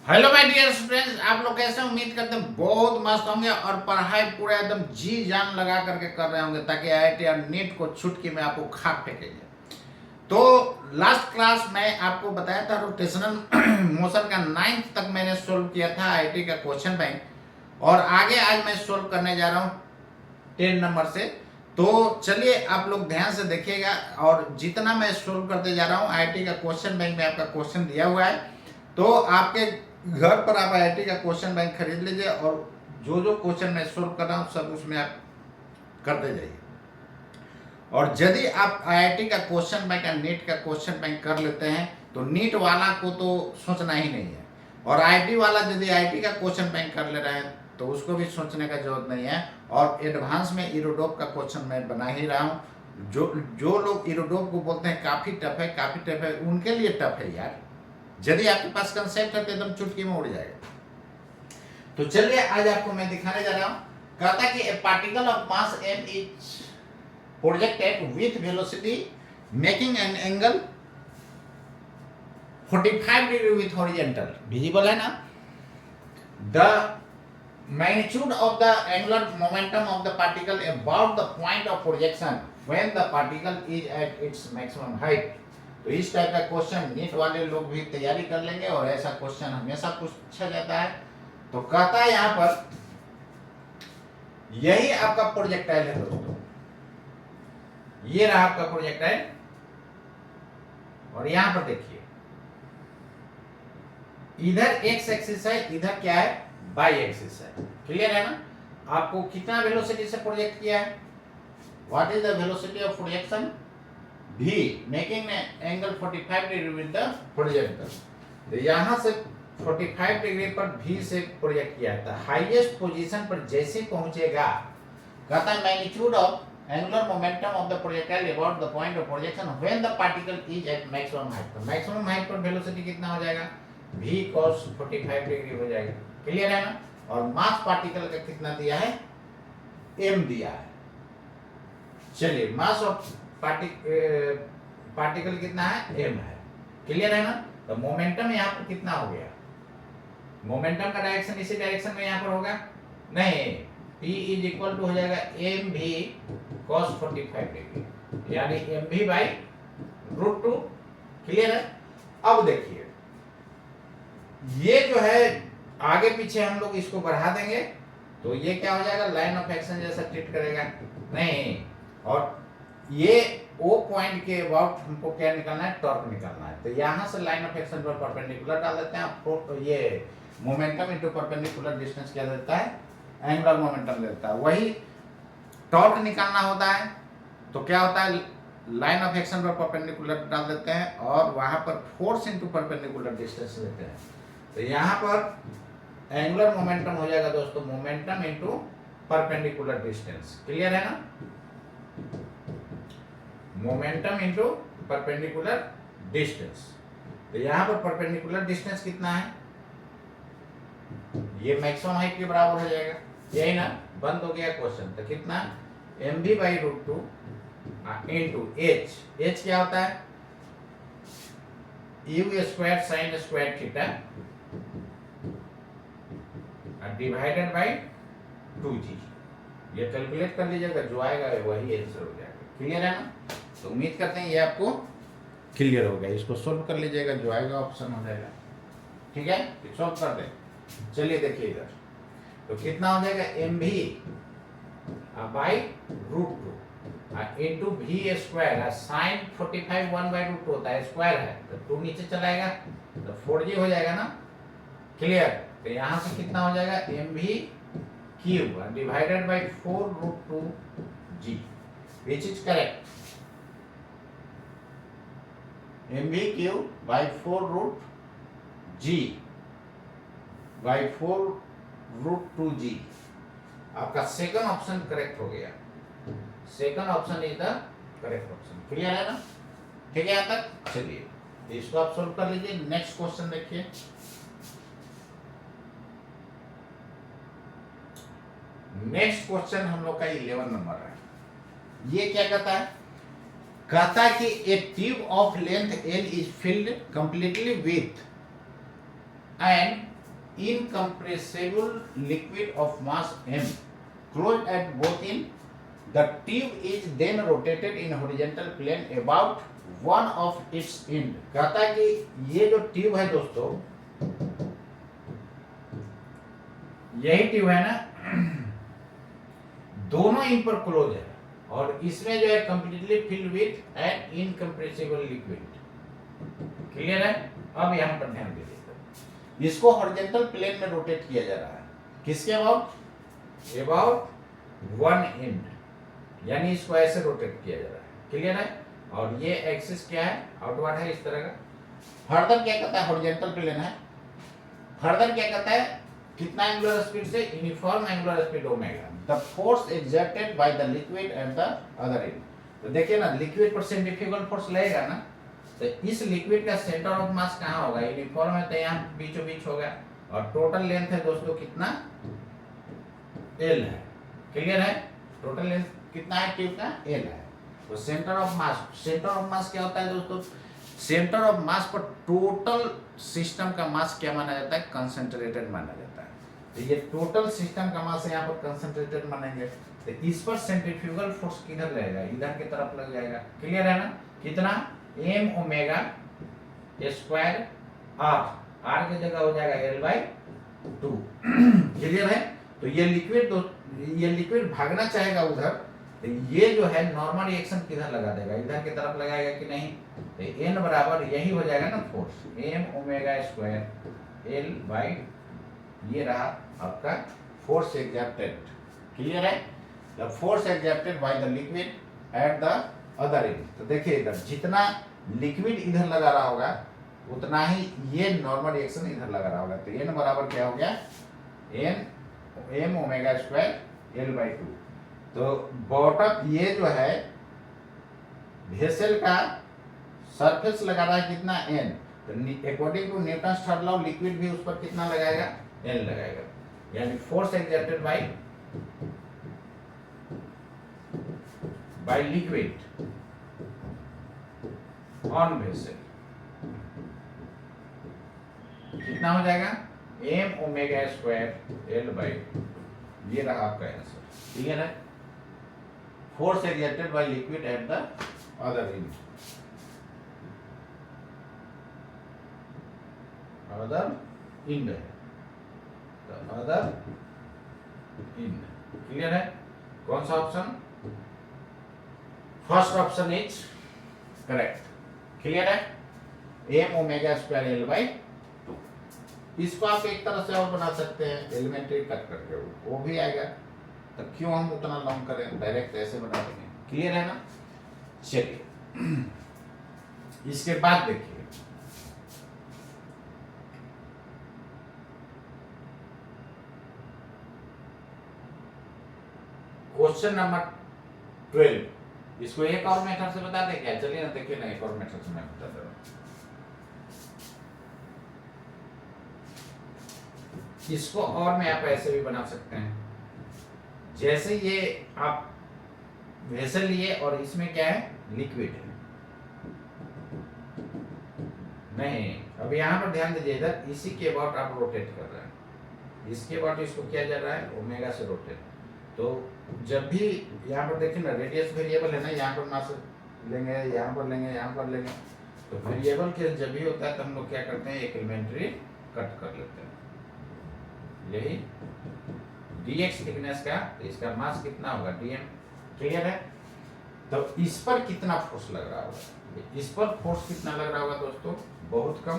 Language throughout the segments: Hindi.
हेलो माय डियर स्टूडेंट्स, आप लोग कैसे उम्मीद करते हैं बहुत मस्त होंगे और पढ़ाई पूरा एकदम जी जान लगा करके कर रहे होंगे ताकि आईआईटी और नीट को छुटकी में आपको खा फेंकेंगे। तो लास्ट क्लास में आपको बताया था रोटेशनल मोशन का 9th तक मैंने सोल्व किया था आईआईटी का क्वेश्चन बैंक, और आगे आज मैं सोल्व करने जा रहा हूँ 10 नंबर से। तो चलिए आप लोग ध्यान से देखिएगा, और जितना मैं सोल्व करते जा रहा हूँ आईआईटी का क्वेश्चन बैंक में आपका क्वेश्चन दिया हुआ है, तो आपके घर पर आप आईआईटी का क्वेश्चन बैंक खरीद लीजिए और जो जो क्वेश्चन मैं सोल्व कर रहा हूँ सब उसमें आप करते जाइए। और यदि आप आईआईटी का क्वेश्चन बैंक या नीट का क्वेश्चन बैंक कर लेते हैं तो नीट वाला को तो सोचना ही नहीं है, और आईआईटी वाला यदि आईआईटी का क्वेश्चन बैंक कर ले रहे हैं तो उसको भी सोचने का जरूरत नहीं है। और एडवांस में इरोडोप का क्वेश्चन मैं बना ही रहा हूँ। जो लोग इरोडोप को बोलते हैं काफ़ी टफ है, उनके लिए टफ है यार। यदि आपके पास कंसेप्ट है तो एकदम चुटकी में उड़ जाएगा। तो चलिए आज आपको मैं दिखाने जा रहा हूं। कहता है कि ए particle of mass m is projected with velocity making an angle 45 degree with horizontal. Visible है ना? The magnitude of the angular momentum of the particle about the point of projection when the particle is at its maximum height। तो इस टाइप का क्वेश्चन नीट वाले लोग भी तैयारी कर लेंगे और ऐसा क्वेश्चन हमेशा पूछा जाता है। तो कहता है यहाँ पर यही आपका प्रोजेक्टाइल है दोस्तों, ये रहा आपका प्रोजेक्टाइल, और यहां पर देखिए इधर एक्स एक्सिस है, इधर क्या है, वाई एक्सिस है। क्लियर है ना? आपको कितना वेलोसिटी से प्रोजेक्ट किया है? What is the velocity of projection? v, making angle 45 degree with the horizontal. तो यहां से 45 डिग्री पर v से प्रोजेक्ट किया था। हाईएस्ट पोजीशन पर जैसे पहुंचेगा, कहता है magnitude of angular momentum of the projectile about the point of projection when the particle is at maximum height. तो मैक्सिमम हाइट पर वेलोसिटी कितना हो जाएगा? v cos 45 डिग्री हो जाएगा। क्लियर है ना? और मास पार्टिकल का कितना दिया है? m दिया है। चलिए, मास ऑफ पार्टिकल कितना है? m है। क्लियर है ना? तो मोमेंटम यहाँ पर कितना हो गया? मोमेंटम का डायरेक्शन इसी डायरेक्शन में यहाँ पर होगा नहीं, p इज इक्वल टू हो जाएगा mv cos 45 डिग्री, यानी mv बाई √2। क्लियर है? अब देखिए ये जो है आगे पीछे हम लोग इसको बढ़ा देंगे तो ये क्या हो जाएगा? लाइन ऑफ एक्शन जैसा ट्रीट करेगा नहीं। और ये ओ पॉइंट के अबाउट हमको क्या निकालना है? टॉर्क निकालना है। तो यहां से लाइन ऑफ एक्शन पर परपेंडिकुलर डाल देते हैं। तो ये मोमेंटम इनटू परपेंडिकुलर डिस्टेंस क्या देता है? एंगुलर मोमेंटम देता है। वही टॉर्क निकालना होता है तो क्या होता है? लाइन ऑफ एक्शन पर परपेंडिकुलर डाल देते हैं और वहां पर फोर्स इनटू परपेंडिकुलर डिस्टेंस लेते हैं। तो यहां पर एंगुलर मोमेंटम हो जाएगा दोस्तों momentum into perpendicular distance. Clear है ना? Momentum into perpendicular distance. तो यहां पर परपेंडिकुलर डिस्टेंस कितना है? ये मैक्सिमम हाइट के बराबर हो जाएगा, यही ना? बंद हो गया क्वेश्चन। तो कितना? mv by √2 into h। h क्या होता है? u square sine square theta divided by 2g। ये कैलकुलेट कर लीजिएगा, जो आएगा वही आंसर हो जाएगा। क्लियर है ना? तो उम्मीद करते हैं ये आपको क्लियर हो गया। इसको सोल्व कर लीजिएगा, जो आएगा ऑप्शन हो जाएगा। ठीक है, सोल्व कर दे। चलिए देखिए इधर, तो कितना हो जाएगा? mv by √2 into v square. Sine 45 1/√2 होता है, स्क्वायर है तो 2 नीचे चलाएगा तो 4g हो जाएगा ना? क्लियर? तो यहां से कितना हो जाएगा? mv cube divided by 4√2g, which is correct. mv cube by 4√g by 4√2g। आपका सेकंड ऑप्शन करेक्ट हो गया। Second option is the correct option. Clear है ना? ठीक है यहां तक? चलिए इसको आप सोल्व कर लीजिए। नेक्स्ट क्वेश्चन देखिए। नेक्स्ट क्वेश्चन हम लोग का 11 नंबर है। ये क्या कहता है? कहता है कि ए tube of length l is filled completely with and incompressible liquid of mass m closed at both end. The tube is then rotated in horizontal plane about one of its end. कहता है कि ये जो ट्यूब है दोस्तों, यही ट्यूब है ना, दोनों इन पर क्लोज है और इसमें जो है completely filled with an incompressible liquid. Clear है? अब यहां पर ध्यान दीजिए, इसको हॉरिजॉन्टल प्लेन में रोटेट किया जा रहा है। किसके अबाउट वन एंड, यानी इसको ऐसे रोटेट किया जा रहा है। क्लियर है? और ये एक्सिस क्या है? आउटवर्ड है इस तरह का। फर्दर क्या कहता है? हॉरिजॉन्टल प्लेन है। फर्दर क्या कहता है? कितना एंगुलर स्पीड से? Uniform angular speed omega. The force exerted by the liquid at the other end. तो देखिए ना, लिक्विड पर सेंट्रीफ्यूगल फोर्स लगेगा ना, तो इस लिक्विड का सेंटर ऑफ मास कहाँ होगा? यूनिफॉर्म है तो यहाँ बीचों बीच होगा। और टोटल लेंथ है दोस्तों कितना? एल है। क्लियर है? टोटल लेंथ कितना है ट्यूब का? एल है। तो सेंटर ऑफ मास क्या होता है दोस्तों? सेंटर ऑफ मास पर टोटल सिस्टम का मास क्या माना जाता है? कंसंट्रेटेड माना जाता है। तो ये टोटल सिस्टम का मास यहाँ पर कंसंट्रेटेड मानेंगे, तो इस पर सेंट्रीफ्यूगल फोर्स किधर लगेगा? इधर की तरफ लग जाएगा। क्लियर है ना? कितना? एम ओमेगा स्क्वायर आर की जगह हो जाएगा L/2। क्लियर है? तो ये लिक्विड भागना चाहेगा उधर, तो ये जो है नॉर्मल रिएक्शन किधर लगा देगा? इधर की तरफ लगाएगा कि नहीं? तो एन बराबर यही हो जाएगा ना force, m omega square L/, ये रहा आपका फोर्स एक्सर्टेड। क्लियर है? The force exerted by the liquid at the other end. तो देखिए इधर जितना लिक्विड इधर लगा रहा होगा उतना ही ये नॉर्मल रिएक्शन इधर लगा रहा होगा। तो एन बराबर क्या हो गया? M omega square L/2। तो बॉटम ये जो है वेसल का सरफेस लगा रहा है कितना? एन। तो according to Newton's third law liquid भी उस पर कितना लगाएगा? एन लगाएगा। यानी force exerted by liquid on vessel कितना हो जाएगा? M omega square L/2। ये रहा आपका आंसर। क्लियर है? Force exerted by liquid at the other end. है तो अदर एंड। क्लियर है? कौन सा option? First option is correct. Clear है? M omega square L/2। इसको आप एक तरह से और बना सकते हैं, एलिमेंट्री कट करके, वो भी आएगा। तो क्यों हम उतना लॉन्ग करें, डायरेक्ट ऐसे बना देंगे। क्लियर है ना? चलिए इसके बाद देखिए क्वेश्चन नंबर 12। इसको एक और मेथड से बता दें क्या? चलिए ना, देखिए ना, एक और मेथड से मैं बता दे रहा हूं। इसको और में आप ऐसे भी बना सकते हैं, जैसे ये आप वेसल लिए और इसमें क्या है? लिक्विड है। नहीं, अब यहाँ पर ध्यान दीजिए, इधर इसी के अबाउट आप रोटेट कर रहे हैं, इसके अबाउट इसको किया जा रहा है ओमेगा से रोटेट। तो जब भी यहाँ पर देखिए ना, रेडियस वेरिएबल है ना, यहाँ पर मास लेंगे, यहाँ पर लेंगे, यहाँ पर लेंगे, तो वेरिएबल केस जब भी होता है तो हम लोग क्या करते हैं? एक एलिमेंट्री कट कर लेते हैं। यही dx थिकनेस का, तो इसका मास कितना होगा? dm। क्लियर है? तो इस पर कितना फोर्स लग रहा होगा? इस पर फोर्स कितना लग रहा होगा दोस्तों? बहुत कम,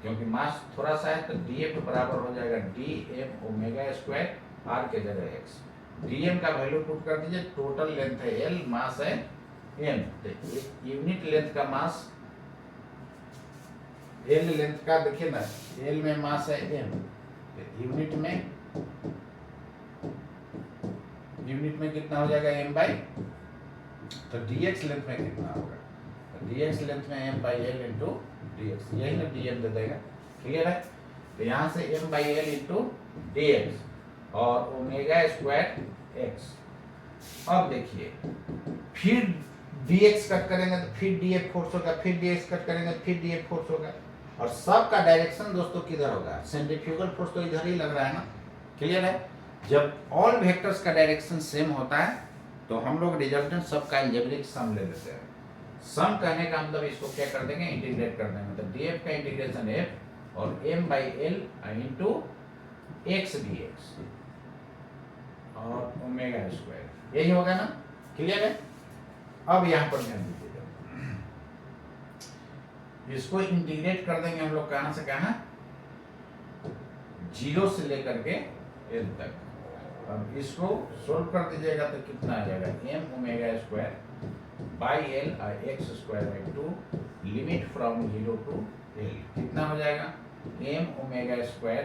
क्योंकि मास थोड़ा सा है। तो df बराबर हो जाएगा dm ओमेगा स्क्वायर r के जगह x। dm का वैल्यू पुट कर दीजिए। टोटल लेंथ है l, मास है m। तो यूनिट लेंथ का मास l लेंथ का देखिए ना, l में मास है m, यूनिट में कितना हो जाएगा? m/। तो dx लेंथ में कितना होगा? तो dx लेंथ में m/l इंटू dx, यही ना dm दे देगा। क्लियर है? तो यहाँ से m/l इंटू dx और ओमेगा स्क्वायर x। अब देखिए, फिर dx कट करेंगे तो फिर df फोर्स होगा, फिर dx कट करेंगे तो फिर df फोर्स होगा। और सब का डायरेक्शन दोस्तों किधर होगा, सेंट्रीफ्यूगल फोर्स तो इधर ही लग रहा है ना, क्लियर है। जब ऑल वेक्टर्स का डायरेक्शन सेम होता है तो हम लोग रिजल्टेंट सब का अलजेब्रिक सम ले लेते हैं। सम कहने का मतलब इसको क्या कर देंगे, इंटीग्रेट कर देंगे, मतलब df का इंटीग्रेशन f और m/l इंटू x dx और ओमेगा स्क्वायर, यही होगा ना, क्लियर है। अब यहाँ पर ध्यान दीजिएगा, इसको इंटीग्रेट कर देंगे हम लोग कहाँ से कहाँ, 0 से लेकर के l तक। अब इसको सोल्व कर दीजिएगा तो कितना आ जाएगा, m omega square by l x square by 2 limit from 0 to l, कितना हो जाएगा, m omega square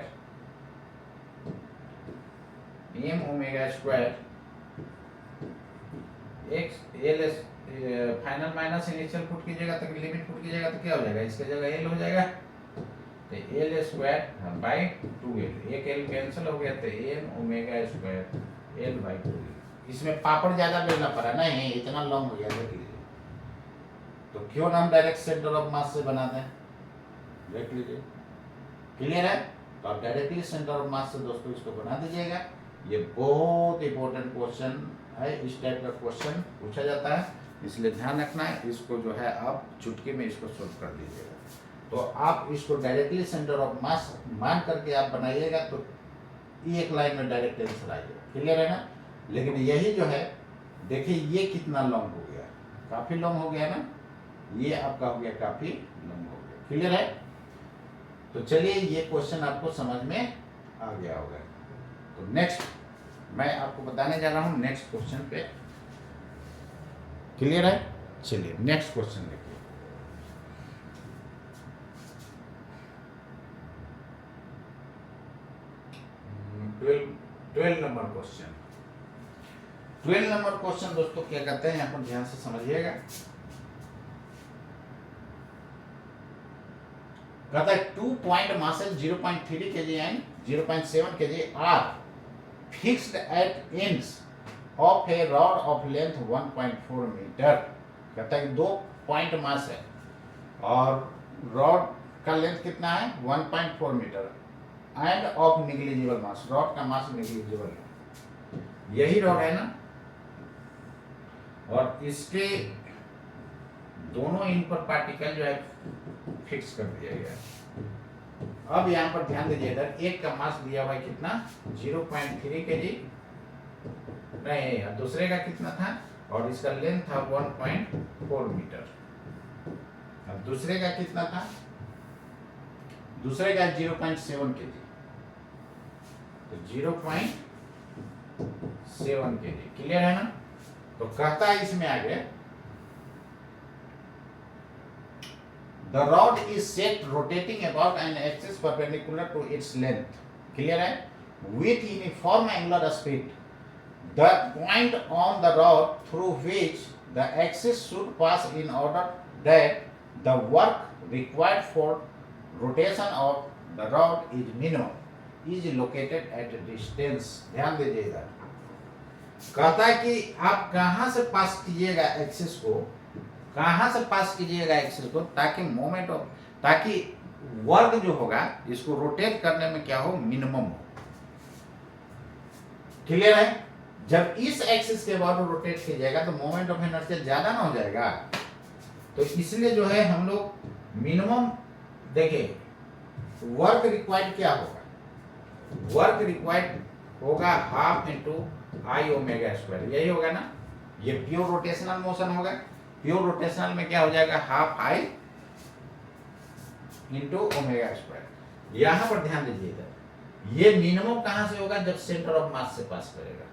x l final minus initial put कीजिएगा तो लिमिट पुट कीजिएगा तो क्या हो जाएगा, इसके जगह l हो जाएगा, तो l स्क्वायर बाई 2l, एक l कैंसिल हो गया तो m omega square l by 2l। इसमें पापड़ ज्यादा बेलना पड़ा, नहीं इतना लॉन्ग हो गया, देख लीजिए। तो क्यों ना हम डायरेक्ट सेंटर ऑफ मास से बनाते हैं, देख लीजिए, क्लियर है। तो आप डायरेक्टली सेंटर ऑफ मास से दोस्तों इसको बना दीजिएगा। ये बहुत इंपॉर्टेंट क्वेश्चन है, इस टाइप का क्वेश्चन पूछा जाता है, इसलिए ध्यान रखना है। इसको जो है आप चुटकी में इसको सोल्व कर दीजिएगा। तो आप इसको डायरेक्टली सेंटर ऑफ मास मान करके आप बनाइएगा तो एक लाइन में डायरेक्ट आंसर आएगा, क्लियर है ना। लेकिन यही जो है देखिए ये कितना लॉन्ग हो गया, काफी लॉन्ग हो गया ना, ये आपका हो गया काफी लॉन्ग हो गया, क्लियर है। तो चलिए ये क्वेश्चन आपको समझ में आ गया होगा। तो नेक्स्ट मैं आपको बताने जा रहा हूं नेक्स्ट क्वेश्चन पे, क्लियर है। चलिए नेक्स्ट क्वेश्चन देखिए, twelve number question. 12 number question दोस्तों क्या कहते हैं, यहाँ पर ध्यान से समझिएगा। कहता है 2 point masses 0.3 kg and 0.7 kg are fixed at ends of a rod of length 1.4 metre. कहता है 2 पॉइंट मास है और रॉड का लेंथ कितना है 1.4 metre and of negligible mass, rod का मास निग्लिजिबल है, यही रॉड है ना। और इसके दोनों इन पर पार्टिकल जो है फिक्स कर दिया गया। अब यहाँ पर ध्यान दीजिए, इधर एक का मास दिया हुआ है कितना 0.3 kg, नहीं दूसरे का कितना था, और इसका लेंथ था 1.4 मीटर। अब दूसरे का कितना था, दूसरे का 0.7 kg, तो 0.7 kg, क्लियर है ना। तो कहता है इसमें आगे the rod is set rotating about an axis perpendicular to its length, clear है, with uniform angular speed. The point on the rod through which the axis should pass in order that the work required for rotation of the rod is minimum is located at a distance। ध्यान दीजिए इधर कहता है कि आप कहां से पास कीजिएगा एक्सिस को, कहां से पास कीजिएगा एक्सिस को, ताकि मोमेंट ऑफ, ताकि वर्क जो होगा इसको रोटेट करने में क्या हो, मिनिमम हो, क्लियर है। जब इस एक्सिस के बाद रोटेट कीजिएगा तो मोमेंट ऑफ इनर्शिया ज्यादा ना हो जाएगा, तो इसलिए जो है हम लोग मिनिमम देखिए वर्क रिक्वायर्ड क्या होगा, वर्क रिक्वायर्ड होगा हाफ इंटू आई ओमेगा स्क्वायर, यही होगा ना। ये प्योर रोटेशनल मोशन होगा, प्योर रोटेशनल में क्या हो जाएगा half I into omega square. यहां पर ध्यान दीजिएगा ये मिनिमम कहां से होगा, जब सेंटर ऑफ मास से पास करेगा,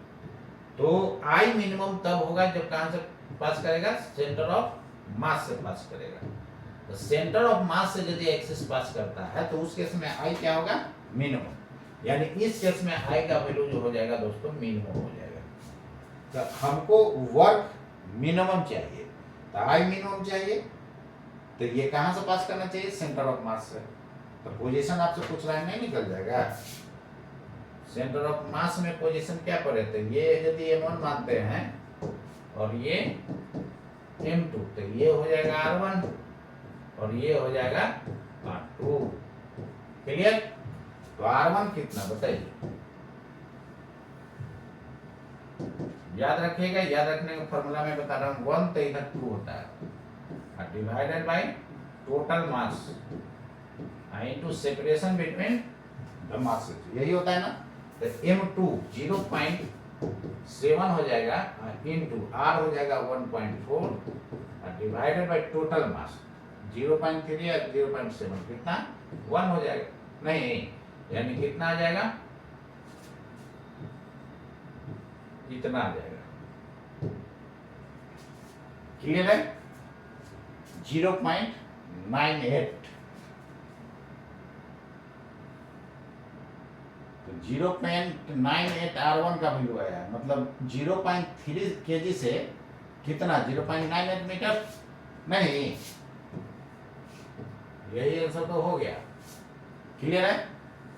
तो आई मिनिमम तब होगा जब कहां से पास करेगा, सेंटर ऑफ मास से पास करेगा। तो सेंटर ऑफ मास से यदि एक्सिस पास करता है तो उस केस में आई क्या होगा, मिनिमम, यानी इस केस में आई का वैल्यू जो हो जाएगा दोस्तों मिनिमम हो जाएगा। तो हमको वर्क मिनिमम चाहिए, तो आई मिनिमम चाहिए, तो ये कहां से पास करना चाहिए, सेंटर ऑफ मास से। तो पोजीशन आपसे पूछ रहा है, नहीं निकल जाएगा। सेंटर ऑफ मास में पोजीशन क्या पड़े, तो ये यदि m1 मानते हैं और ये m2, तो ये हो जाएगा r1 और ये हो जाएगा r2। 2। क्लियर? तो R1 कितना बताइए, याद रखिएगा, याद रखने का फॉर्मूला मैं बता रहा हूँ, 1 तो इधर 2 होता है, divided by total mass into separation between the masses, यही होता है ना। तो M2 0.7 हो जाएगा इनटू R हो जाएगा 1.4 डिवाइडेड बाय टोटल मास 0.3 या 0.7 कितना 1 हो जाएगा, नहीं यानी कितना आ जाएगा, इतना आ जाएगा। क्लियर है? 0.98। तो 0.98 R1 का वैल्यू आया, मतलब 0.3 kg से कितना 0.98 मीटर, नहीं यही आंसर तो हो गया। क्लियर है?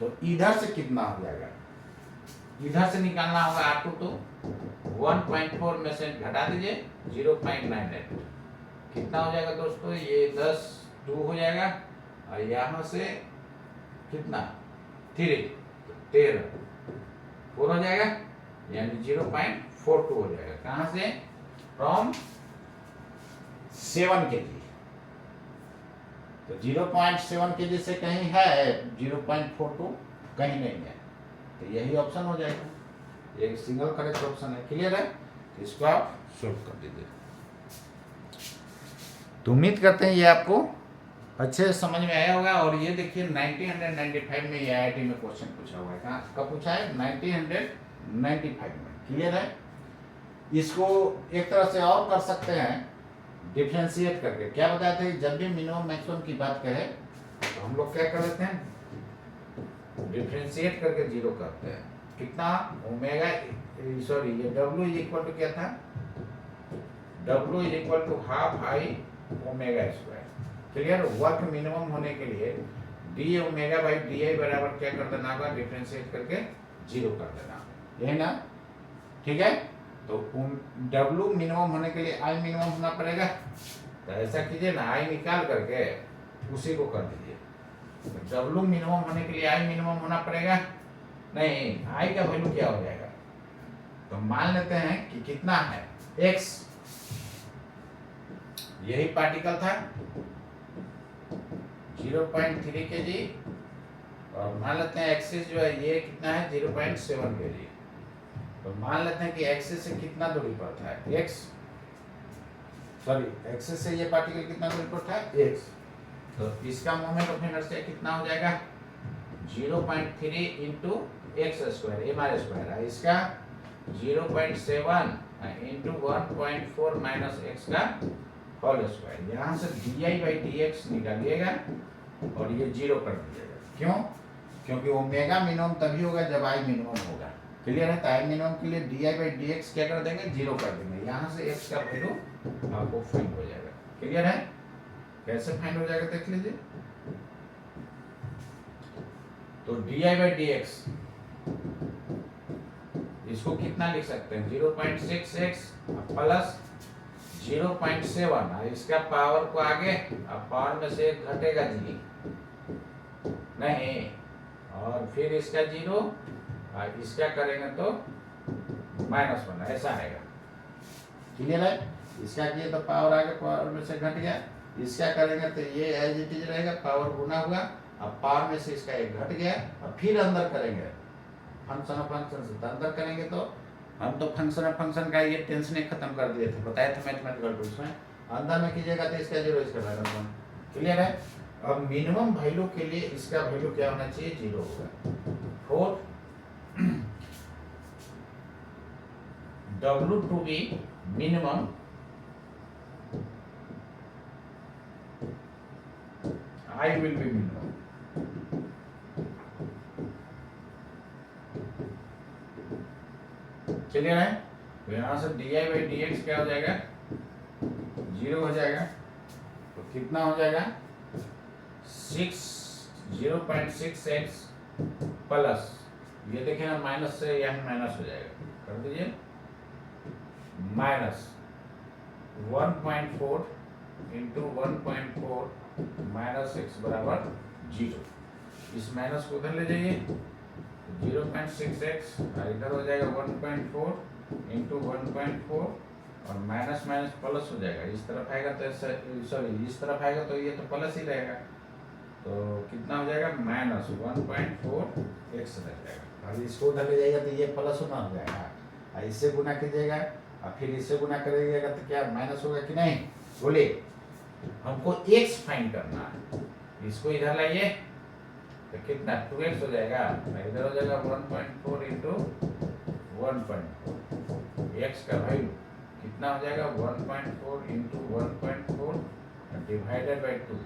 तो इधर से कितना हो जाएगा, इधर से निकालना होगा R2, तो 1.4 में से घटा दीजिए 0.98 कितना हो जाएगा दोस्तों, ये 2 हो जाएगा और यहाँ से कितना 3 13 4 हो जाएगा, यानी 0.42 हो जाएगा। कहाँ से? From 7 kg। तो 0.7 kg से कहीं है 0.42, कहीं नहीं है, तो यही ऑप्शन हो जाएगा, एक सिंगल करेक्ट ऑप्शन है। क्लियर है? तो इसको आप सोल्व कर दीजिए। तो उम्मीद करते हैं ये आपको अच्छे से समझ में आया होगा। और ये देखिए 1995 में ये IIT में क्वेश्चन पूछा हुआ है, कहाँ कब पूछा है, 1995 में। क्लियर है? इसको एक तरह से और कर सकते हैं, डिफ्रेंशिएट करके। क्या बताते हैं, जब भी मिनिमम मैक्सिमम की बात करें तो हम लोग क्या कर देते हैं, डिफ्रेंशिएट करके 0 करते हैं। कितना ओमेगा, सॉरी ये W इक्वल टू क्या था, W equal to half I omega square. Clear? Work minimum होने के लिए d omega by d I बराबर क्या कर देना होगा, डिफ्रेंशिएट करके 0 कर देना, यही ना। ठीक है? तो W मिनिमम होने के लिए I मिनिमम होना पड़ेगा, तो ऐसा कीजिए ना, I निकाल करके उसी को कर दीजिए। W मिनिमम होने के लिए I मिनिमम होना पड़ेगा, नहीं I का वैल्यू क्या हो जाएगा, तो मान लेते हैं कि कितना है X, यही पार्टिकल था 0.3 kg, और मान लेते हैं एक्सिस जो है ये कितना है 0.7 kg। तो मान लेते हैं कि एक्सिस से कितना दूरी पर था X, सॉरी एक्सिस से ये पार्टिकल कितना दूरी पर था X, तो इसका मोमेंट ऑफ इनर्शिया कितना हो जाएगा 0.3 into x square mr square है, इसका 0.7 इंटू 1.4 माइनस एक्स का होल स्क्वायर। यहाँ से di/dx निकालिएगा और ये 0 कर दीजिएगा। क्यों? क्योंकि ओमेगा मिनिमम तभी होगा जब I मिनिमम होगा। क्लियर है? तो I मिनिमम के लिए di/dx क्या कर देंगे, 0 कर देंगे। यहाँ से x का वैल्यू आपको फाइंड हो जाएगा। क्लियर है? कैसे फाइंड हो जाएगा देख लीजिए। तो di/dx इसको कितना लिख सकते हैं, 0.6x प्लस 0.7, इसका पावर को आगे अब पावर में से घटेगा जी नहीं, और फिर इसका 0 और इसका करेंगे तो -1, ऐसा आएगा। क्लियर है? इसका किए तो पावर आगे पावर में से घट गया, इसका करेंगे तो ये एज इट इज रहेगा, पावर गुना हुआ, अब पावर में से इसका एक घट गया, और फिर अंदर करेंगे फंक्शन ऑफ फंक्शन से, तो अंदर करेंगे तो हम तो फंक्शन ऑफ फंक्शन का ये टेंशन ही खत्म कर दिए थे, बताए थे मैथमेटिकल टूल्स में। अंदर में कीजिएगा तो इसका 0 इसका -1। क्लियर है? अब मिनिमम वैल्यू के लिए इसका वैल्यू क्या होना चाहिए, 0 होगा। 4 W to be minimum I will be minimum। Clear है? तो यहाँ से di/dx क्या हो जाएगा, 0 हो जाएगा। तो कितना हो जाएगा 0.6x प्लस, ये देखिए ना माइनस से यहाँ माइनस हो जाएगा, कर दीजिए माइनस 1.4 इंटू 1.4 माइनस x बराबर 0, इस माइनस को उधर ले जाइए 0.6x और इधर हो जाएगा 1.4 इंटू 1.4 और माइनस माइनस प्लस हो जाएगा, इस तरफ आएगा तो सॉरी इस तरफ आएगा तो ये तो प्लस ही रहेगा, तो कितना हो जाएगा माइनस 1.4x रह जाएगा। और इसको उधर ले जाएगा तो ये प्लस होना हो जाएगा और इससे गुना कीजिएगा और फिर इससे गुना करिएगा तो क्या माइनस होगा कि नहीं, बोलिए। हमको x फाइंड करना है, इसको इधर लाइए तो कितना 2x हो जाएगा, इधर हो जाएगा 1.4 इंटू 1.4, x का वैल्यू कितना हो जाएगा 1.4 इंटू 1.4 डिवाइडेड बाई 2,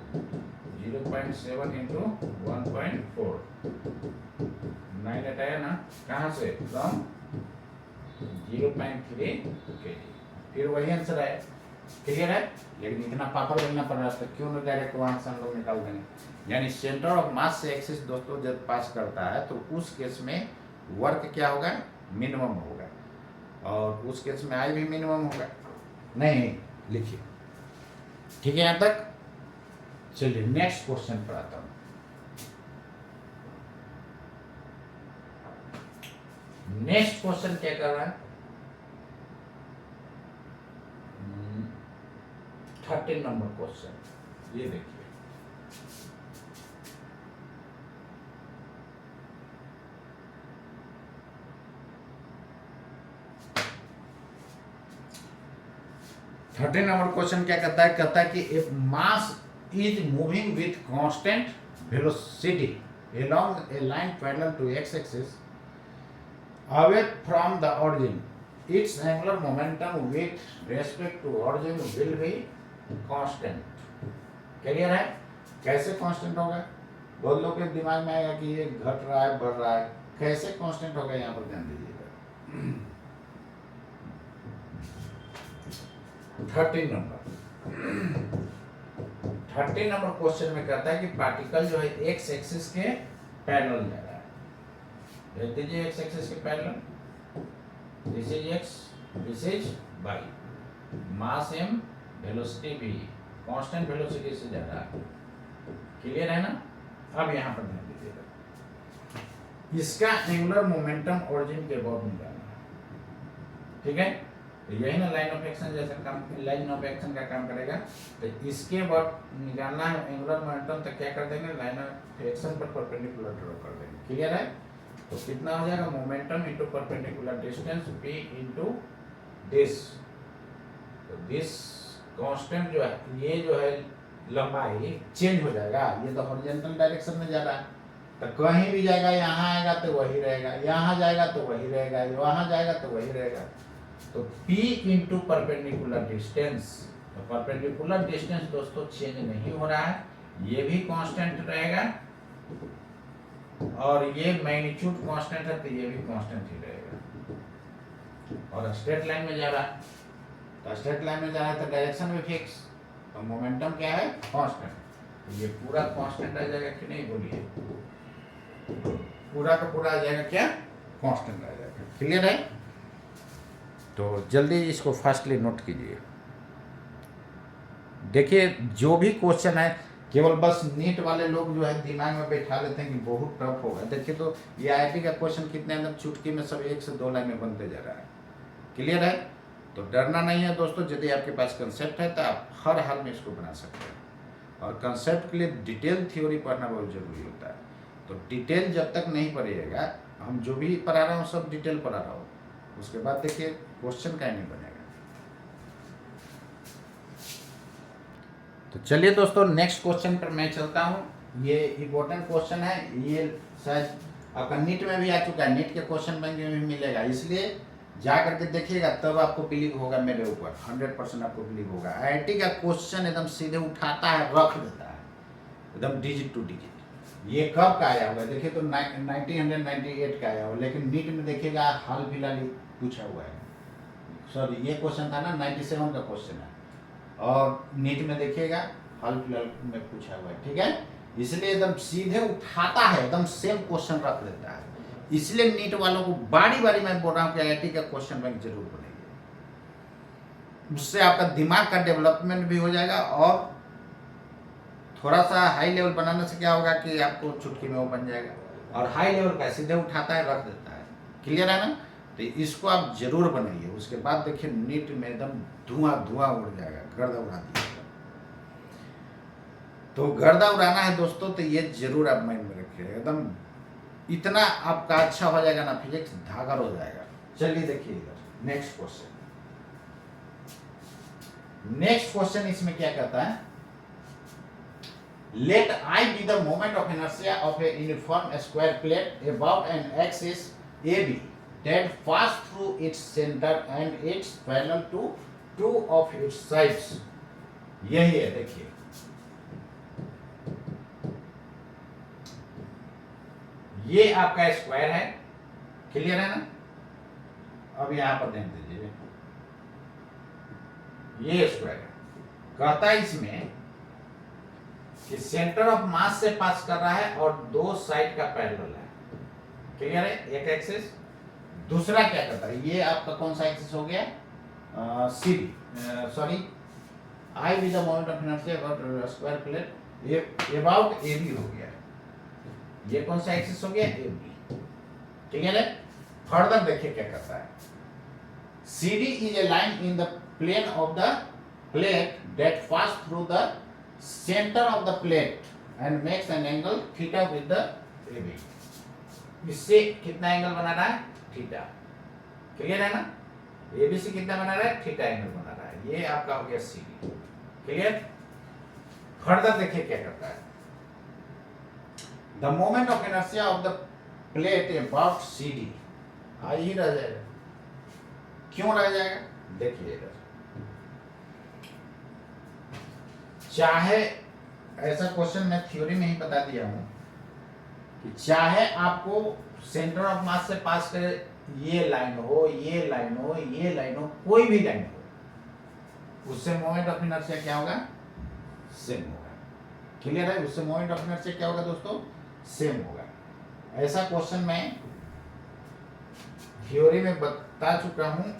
0.7 इंटू 1.4, 9 हटाया ना, कहाँ से, फ्रॉम 0.3 kg, फिर वही आंसर है, क्लियर है। लेकिन इतना पापड़ बेलना पड़ रहा है तो क्यों ना डायरेक्ट वहां से हम लोग निकाल देंगे। यानी सेंटर ऑफ मास से एक्सिस दोस्तों जब पास करता है तो उस केस में वर्क क्या होगा, मिनिमम होगा, और उस केस में आई भी मिनिमम होगा। नहीं लिखिए, ठीक है यहाँ तक। चलिए नेक्स्ट क्वेश्चन पर आता हूँ। नेक्स्ट क्वेश्चन क्या कर रहा है, 13 नंबर क्वेश्चन, ये देखिए। थर्टीन नंबर क्वेश्चन क्या कहता है, कहता है कि if mass is moving with constant velocity along a line parallel to x-axis away from the origin, its angular momentum with respect to origin will be constant। Clear है, कैसे कांस्टेंट होगा, बहुत लोग के दिमाग में आएगा कि ये घट रहा है बढ़ रहा है, कैसे कांस्टेंट होगा यहाँ पर ध्यान दीजिएगा। 13 नंबर क्वेश्चन में कहता है कि पार्टिकल जो है एक्स एक्सिस के पैरेलल जा रहा है, देख दीजिए एक्स एक्सिस के parallel, this is x this is y, mass m velocity v, constant velocity से जा रहा है, क्लियर है ना। अब यहाँ पर ध्यान दीजिएगा, इसका एंगुलर मोमेंटम ओरिजिन के अबाउट निकालना है, ठीक है। तो यही ना लाइन ऑफ एक्शन जैसे काम, लाइन ऑफ एक्शन का काम करेगा। तो इसके बाद निकालना है एंगुलर मोमेंटम, तो क्या कर देंगे, लाइन ऑफ एक्शन पर परपेंडिकुलर ड्रॉ कर देंगे, क्लियर है। तो कितना हो जाएगा, momentum into perpendicular distance p into this, तो दिस कांस्टेंट जो है, ये जो है लंबाई चेंज हो जाएगा, ये तो हॉरिजॉन्टल डायरेक्शन में जा रहा है, तो कहीं भी जाएगा, यहाँ आएगा तो वही रहेगा, यहाँ जाएगा तो वही रहेगा, वहाँ जाएगा तो वही रहेगा। तो P इंटू परपेंडिकुलर डिस्टेंस, तो परपेंडिकुलर डिस्टेंस दोस्तों चेंज नहीं हो रहा है, ये भी कांस्टेंट रहेगा, और ये मैग्नीट्यूड कांस्टेंट है तो ये भी कांस्टेंट ही रहेगा। और स्ट्रेट लाइन में जा रहा है, तो स्ट्रेट लाइन में जा रहा है तो डायरेक्शन भी फिक्स, तो मोमेंटम क्या है, कांस्टेंट, तो ये पूरा कांस्टेंट आ जाएगा कि नहीं, बोलिए, पूरा का पूरा आ जाएगा क्या, कांस्टेंट आ जाएगा, क्लियर है। तो जल्दी इसको फास्टली नोट कीजिए। देखिए जो भी क्वेश्चन है, केवल बस नीट वाले लोग जो है दिमाग में बैठा लेते हैं कि बहुत टफ होगा। देखिए तो ये आईआईटी का क्वेश्चन कितने अंदर चुटकी में सब 1 से 2 लाइन में बनते जा रहा है, क्लियर है। तो डरना नहीं है दोस्तों, यदि आपके पास कंसेप्ट है तो आप हर हाल में इसको बना सकते हैं, और कंसेप्ट के लिए डिटेल थ्योरी पढ़ना बहुत जरूरी होता है। तो डिटेल जब तक नहीं पढ़िएगा, हम जो भी पढ़ा रहा हूँ सब डिटेल पढ़ा रहा हूँ, उसके बाद देखिए क्वेश्चन का नहीं बनेगा। तो चलिए दोस्तों नेक्स्ट क्वेश्चन पर मैं चलता हूँ। ये इम्पोर्टेंट क्वेश्चन है, ये शायद आपका नीट में भी आ चुका है, नीट के क्वेश्चन बैंक में भी मिलेगा, इसलिए जा करके देखिएगा तब आपको बिलीव होगा मेरे ऊपर, 100% आपको बिलीव होगा। आईआईटी का क्वेश्चन एकदम सीधे उठाता है, रख देता है एकदम डिजिट टू डिजिट। ये कब का आया हुआ है देखिए, तो 1998 का आया हुआ, लेकिन नीट में देखिएगा हाल फिलहाल ही पूछा हुआ है। सॉरी ये क्वेश्चन था ना 97 का क्वेश्चन है, और नीट में देखिएगा हाल फिलहाल में पूछा हुआ है, ठीक है। इसलिए एकदम सीधे उठाता है, एकदम सेम क्वेश्चन रख देता है, इसलिए नीट वालों को बारी बारी मैं बोल रहा हूँ कि आईआईटी का क्वेश्चन बैंक जरूर बनेगा, उससे आपका दिमाग का डेवलपमेंट भी हो जाएगा और थोड़ा सा हाई लेवल बनाने से क्या होगा कि आपको चुटकी में वो बन जाएगा, और हाई लेवल का सीधे उठाता है रख देता है। क्लियर है ना? तो इसको आप जरूर बनाइए, उसके बाद देखिए नीट में एकदम धुआं धुआं उड़ जाएगा, गर्दा उड़ा दिएगा। तो गर्दा उड़ाना है दोस्तों, तो ये जरूर आप माइंड में रखिए, एकदम इतना आपका अच्छा हो जाएगा ना, फिजिक्स धागर हो जाएगा। चलिए देखिए इधर नेक्स्ट क्वेश्चन। नेक्स्ट क्वेश्चन इसमें क्या कहता है, late I be the moment of inertia of a uniform square plate about an axis AB that pass through its center and its parallel to two of its sides। यही है, देखिए ये आपका स्क्वायर है, क्लियर है ना? अब यहां पर ध्यान दीजिए, ये स्क्वायर है, कहता है इसमें कि सेंटर ऑफ मास से पास कर रहा है और दो साइड का पैरेलल है, क्लियर है? एक एक्सिस, दूसरा क्या करता है, ये आपका कौन सा एक्सिस हो गया, C B, sorry I with the moment of inertia about square plate, ये अबाउट ए बी हो गया, ये कौन सा एक्सिस हो गया, ए बी, क्लियर है? फर्दर देखिए क्या करता है, C D is a line in the plane of the plate that pass through the center of the plate and makes an angle theta with the AB। इससे कितना एंगल बना रहा है, थीटा, क्लियर है ना? AB से कितना बना रहा है, थीटा एंगल बना रहा है, ये आपका हो गया CD, क्लियर? फर्दर देखिए क्या करता है, the moment of inertia of the plate about CD आई ही रह जाएगा, क्यों रह जाएगा, देखिए इधर, चाहे ऐसा क्वेश्चन मैं थ्योरी में ही बता दिया हूं कि चाहे आपको सेंटर ऑफ मास से पास करे ये लाइन हो, ये लाइन हो, ये लाइन हो, कोई भी लाइन हो, उससे मोमेंट ऑफ इनर्शिया क्या होगा, सेम होगा, क्लियर है? उससे मोमेंट ऑफ इनर्शिया क्या होगा दोस्तों, सेम होगा। ऐसा क्वेश्चन मैं थ्योरी में बता चुका हूं,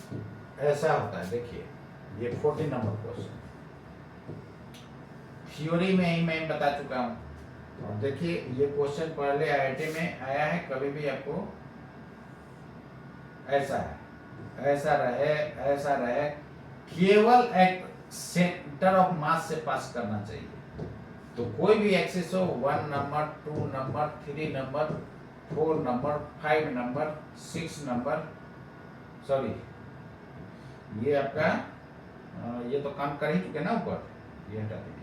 ऐसा होता है, देखिए ये 14 नंबर क्वेश्चन थ्योरी में ही मैं बता चुका हूं। और देखिए ये क्वेश्चन पहले आईआईटी में आया है, कभी भी आपको ऐसा है, ऐसा रहे, केवल एक सेंटर ऑफ मास से पास करना चाहिए। तो कोई भी एक्सिस हो, 1 number, 2 number, 3 number, 4 number, 5 number, 6 number, sorry ये आपका ये तो काम कर ही चुके ना ऊपर, ये हटा दीजिए।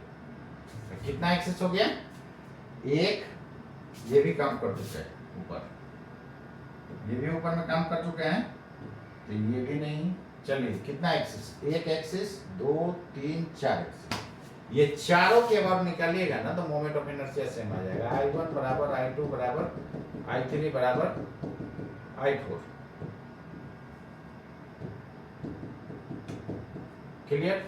कितना एक्सेस हो गया, एक, ये भी काम कर चुका है ऊपर, ये भी ऊपर में काम कर चुके हैं, तो ये भी नहीं। चलिए कितना एक्सेस, एक एक्सेस, 2, 3, 4 एक्सेस, ये चारों के बाद निकालिएगा ना तो मोमेंट ऑफ इनर्शिया सेम आ जाएगा, I1 बराबर I2 बराबर I3 बराबर I4, क्लियर?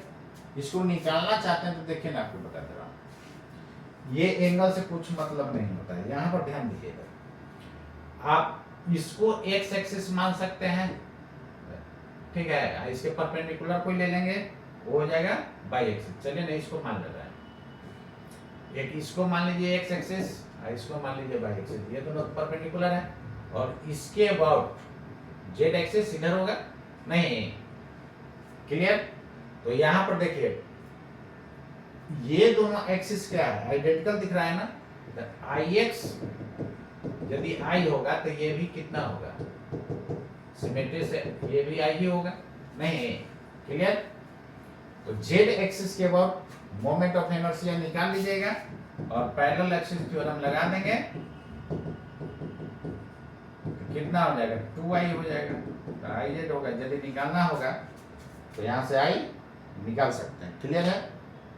इसको निकालना चाहते हैं तो देखिए ना, आपको बता दे रहा हूं, ये एंगल से कुछ मतलब नहीं होता है, यहां पर ध्यान दीजिएगा। आप इसको एक्स एक्सिस मान सकते हैं, ठीक है, इसके परपेंडिकुलर कोई ले लेंगे, वो हो जाएगा बाई एक्सिस। चलिए ना इसको मान लेते हैं, एक इसको मान लीजिए एक्स एक्सिस, इसको मान लीजिए बाई एक्सिस, ये दोनों परपेंडिकुलर है, और इसके अबाउट जेड एक्सिस इधर होगा नहीं, क्लियर? तो यहां पर देखिए ये दोनों एक्सिस क्या है, आइडेंटिकल दिख रहा है ना, आई एक्स यदि आई होगा तो ये भी कितना होगा, सिमेट्री से ये भी आई ही होगा नहीं, क्लियर? तो जेड एक्सिस के बाद मोमेंट ऑफ इनर्शिया निकाल लीजिएगा और पैरेलल एक्सिस थ्योरम लगा देंगे, तो कितना हो जाएगा, 2i हो जाएगा, तो आई जेड होगा। यदि निकालना होगा तो यहाँ से आई निकाल सकते हैं, क्लियर है?